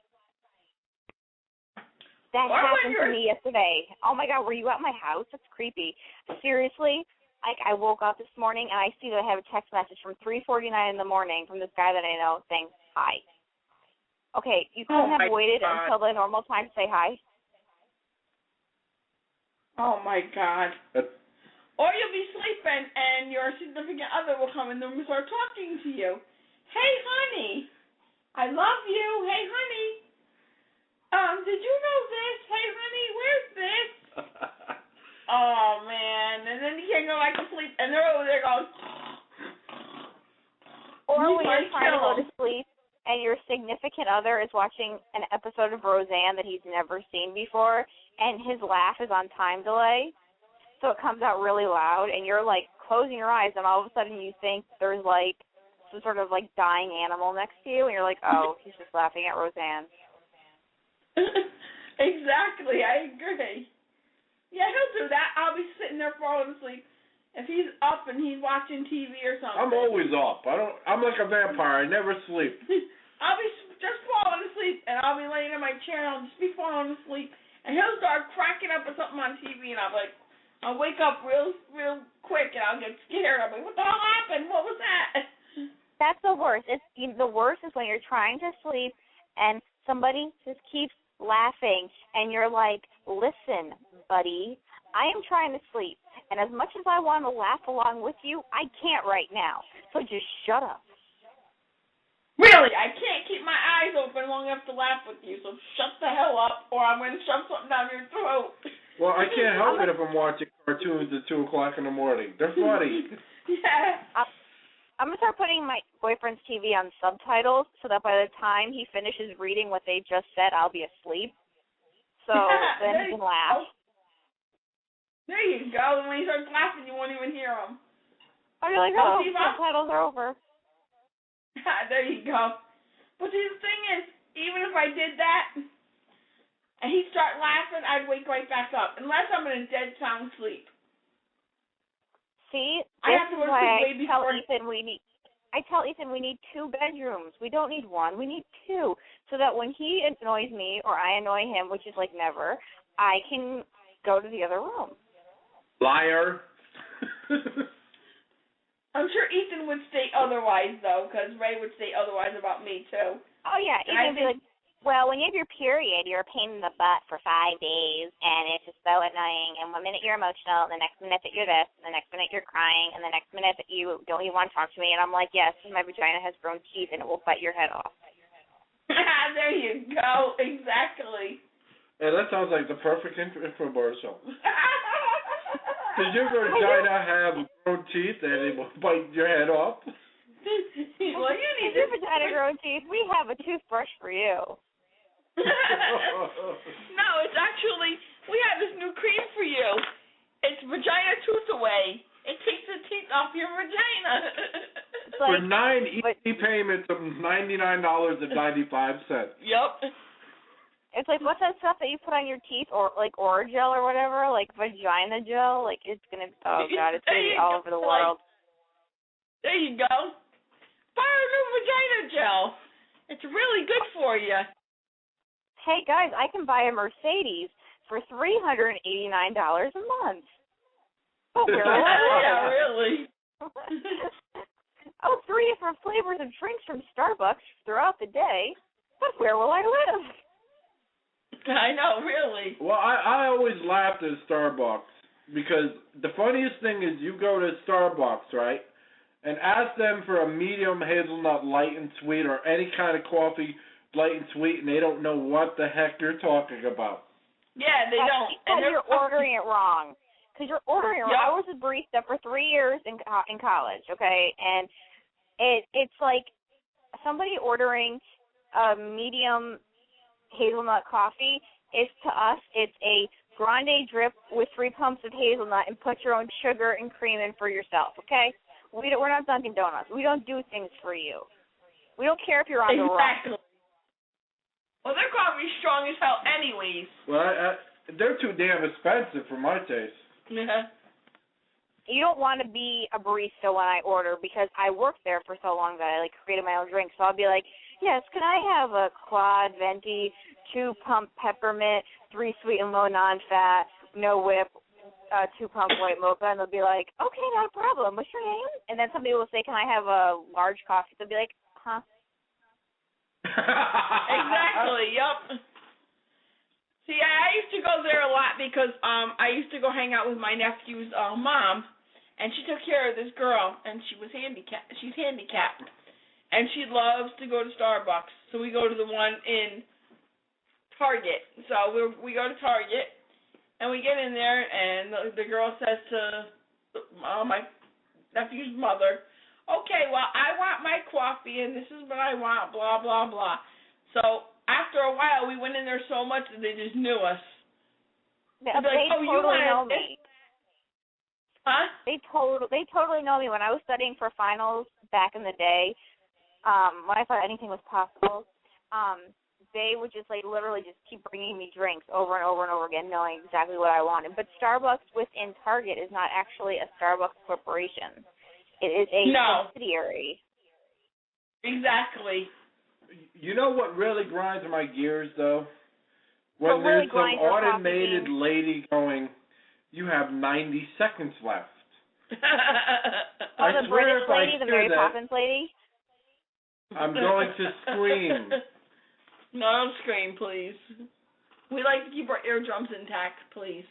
That happened to me yesterday. Oh, my God, were you at my house? That's creepy. Seriously? Like, I woke up this morning, and I see that I have a text message from 3:49 in the morning from this guy that I know saying hi. Okay, you couldn't have waited until the normal time to say hi?
Oh, my God. Or you'll be sleeping, and your significant other will come in the room and start talking to you. Hey, honey, I love you. Hey, honey, did you know this? Hey, honey, where's this? Oh, man. And then you can't go back to sleep, and they're over there going.
Or when you're trying to go to sleep, and your significant other is watching an episode of Roseanne that he's never seen before, and his laugh is on time delay, so it comes out really loud, and you're, like, closing your eyes, and all of a sudden you think there's, like, some sort of, like, dying animal next to you, and you're like, oh, he's just laughing at Roseanne.
Exactly, I agree. Yeah, he'll do that. I'll be sitting there falling asleep. If he's up and he's watching TV or something.
I'm always up. I'm like a vampire. I never sleep.
I'll be just falling asleep, and I'll be laying in my chair, and I'll just be falling asleep, and he'll start cracking up at something on TV, and I'll wake up real quick, and I'll get scared. I'll be, what the hell happened? What was that?
That's the worst. The worst is when you're trying to sleep, and somebody just keeps laughing, and you're like, listen, buddy, I am trying to sleep, and as much as I want to laugh along with you, I can't right now, so just shut up.
Really, I can't keep my eyes open long enough to laugh with you, so shut the hell up, or I'm going to shove something down your throat.
Well, I can't help it if I'm watching cartoons at 2 o'clock in the morning. They're funny.
Yeah.
I'm going to start putting my boyfriend's TV on subtitles so that by the time he finishes reading what they just said, I'll be asleep. So then he can laugh.
There you go. And when he starts laughing, you won't even hear him.
Oh, you're like, oh, subtitles are over.
There you go. But see, the thing is, even if I did that and he'd start laughing, I'd wake right back up, unless I'm in a dead sound sleep.
See,
I have to go to sleep way before.
I tell Ethan we need 2 bedrooms. We don't need 1. We need 2, so that when he annoys me or I annoy him, which is like never, I can go to the other room.
Liar.
I'm sure Ethan would state otherwise, though, because Ray would state otherwise about me, too.
Oh, yeah. Ethan would be like, well, when you have your period, you're a pain in the butt for 5 days, and it's just so annoying. And one minute you're emotional, and the next minute that you're this, and the next minute you're crying, and the next minute that you don't even want to talk to me. And I'm like, yes, my vagina has grown teeth, and it will bite your head off.
There you go. Exactly.
Yeah, that sounds like the perfect infomercial. Does your vagina have grown teeth and it will bite your head off?
Well, you need
your vagina grown teeth. We have a toothbrush for you.
No, it's actually, we have this new cream for you. It's Vagina Tooth Away. It takes the teeth off your vagina.
For 9 easy payments of $99.95.
Yep.
It's like, what's that stuff that you put on your teeth, or like Oragel or whatever, like vagina gel? Like, it's going to, oh, God, it's going to be all over the world.
There you go. Buy our new vagina gel. It's really good for you.
Hey, guys, I can buy a Mercedes for $389 a month. Oh, where will I live?
Yeah, really.
Oh, 3 different flavors of drinks from Starbucks throughout the day. But where will I live?
I know, really.
Well, I always laughed at Starbucks because the funniest thing is you go to Starbucks, right, and ask them for a medium hazelnut light and sweet or any kind of coffee light and sweet, and they don't know what the heck you're talking about.
Yeah, they don't.
And you're ordering it wrong. Because you're ordering it wrong.
Yep.
I was a barista for 3 years in college, okay, and it's like somebody ordering a medium hazelnut coffee. To us, it's a grande drip with 3 pumps of hazelnut and put your own sugar and cream in for yourself, okay? We're not Dunkin' Donuts. We don't do things for you. We don't care if you're on the run.
Exactly. Well, their coffee's strong as hell anyways.
Well, they're too damn expensive for my taste.
Yeah.
You don't want to be a barista when I order because I worked there for so long that I created my own drink. So I'll be like, yes, can I have a quad venti, 2-pump peppermint, 3 sweet and low non-fat, no whip, 2-pump white mocha? And they'll be like, okay, not a problem. What's your name? And then somebody will say, can I have a large coffee? They'll be like, huh?
Exactly, yep. See, I used to go there a lot because I used to go hang out with my nephew's mom, and she took care of this girl, and she was handicapped. She's handicapped, and she loves to go to Starbucks. So we go to the one in Target. So we go to Target, and we get in there, and the girl says to my nephew's mother, okay, well, I want my coffee, and this is what I want, blah, blah, blah. So after a while, we went in there so much that they just knew us.
They
like, oh,
totally know me.
Huh?
They totally know me. When I was studying for finals back in the day, when I thought anything was possible, they would just literally just keep bringing me drinks over and over and over again, knowing exactly what I wanted. But Starbucks within Target is not actually a Starbucks corporation. It is a subsidiary.
Exactly.
You know what really grinds my gears, though? When
really
there's some automated lady going, you have 90 seconds left. I
the
swear
British lady, the Mary
that,
Poppins lady?
I'm going to scream.
No, don't scream, please. We like to keep our eardrums intact, please.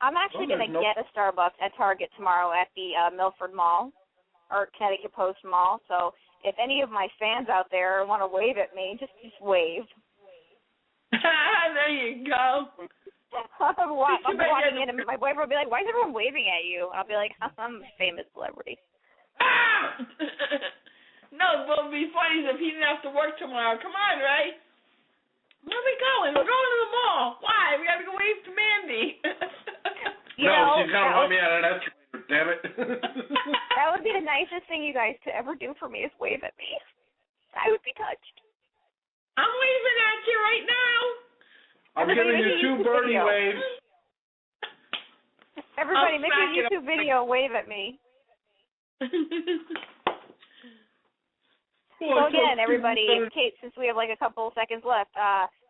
I'm actually going to get a Starbucks at Target tomorrow at the Milford Mall, or Connecticut Post Mall. So if any of my fans out there want to wave at me, just wave.
There you go.
I'll be walking in, and my boyfriend will be like, why is everyone waving at you? And I'll be like, I'm a famous celebrity.
Ah! No, what would be funny is if he didn't have to work tomorrow. Come on, Ray. Where are we going? We're going to the mall. Why? We got to go wave to Mandy.
She's going to run me out of that trailer, damn it.
That would be the nicest thing you guys could ever do for me is wave at me. I would be touched.
I'm waving at you right now.
I'm giving you 2 birdie waves.
Everybody, make a YouTube video, wave at me. So again, everybody, since we have a couple seconds left,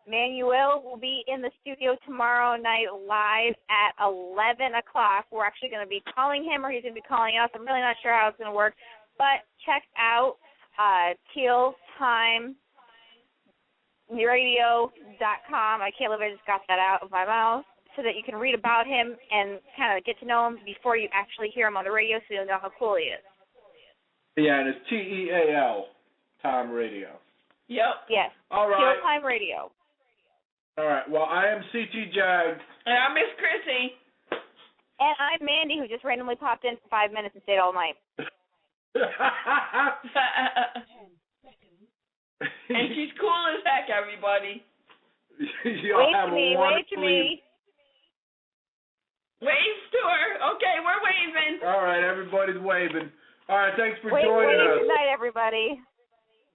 Manuel will be in the studio tomorrow night live at 11 o'clock. We're actually going to be calling him, or he's going to be calling us. I'm really not sure how it's going to work, but check out tealtimeradio.com. I can't believe I just got that out of my mouth, so that you can read about him and kind of get to know him before you actually hear him on the radio, so you'll know how cool he is.
Yeah, and it's TEAL, Time Radio.
Yep.
Yes.
All right.
Teal Time Radio.
All right. Well, I am CT Jag.
And I'm Miss Chrissy.
And I'm Mandy, who just randomly popped in for 5 minutes and stayed all night.
And she's cool as heck, everybody.
Wave to me, wave to me.
Wave to her. Okay, we're waving.
All right, everybody's waving. All right, thanks for joining us.
Good night, everybody.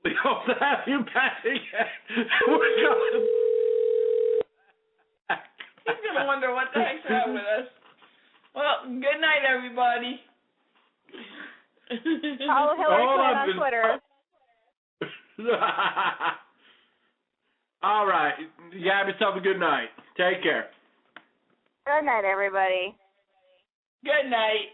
We hope to have you back again. We're going.
He's going to wonder what the heck's wrong with us. Well, good night, everybody.
Follow Hillary Clinton on Twitter.
All right. You have yourself a good night. Take care.
Good night, everybody.
Good night.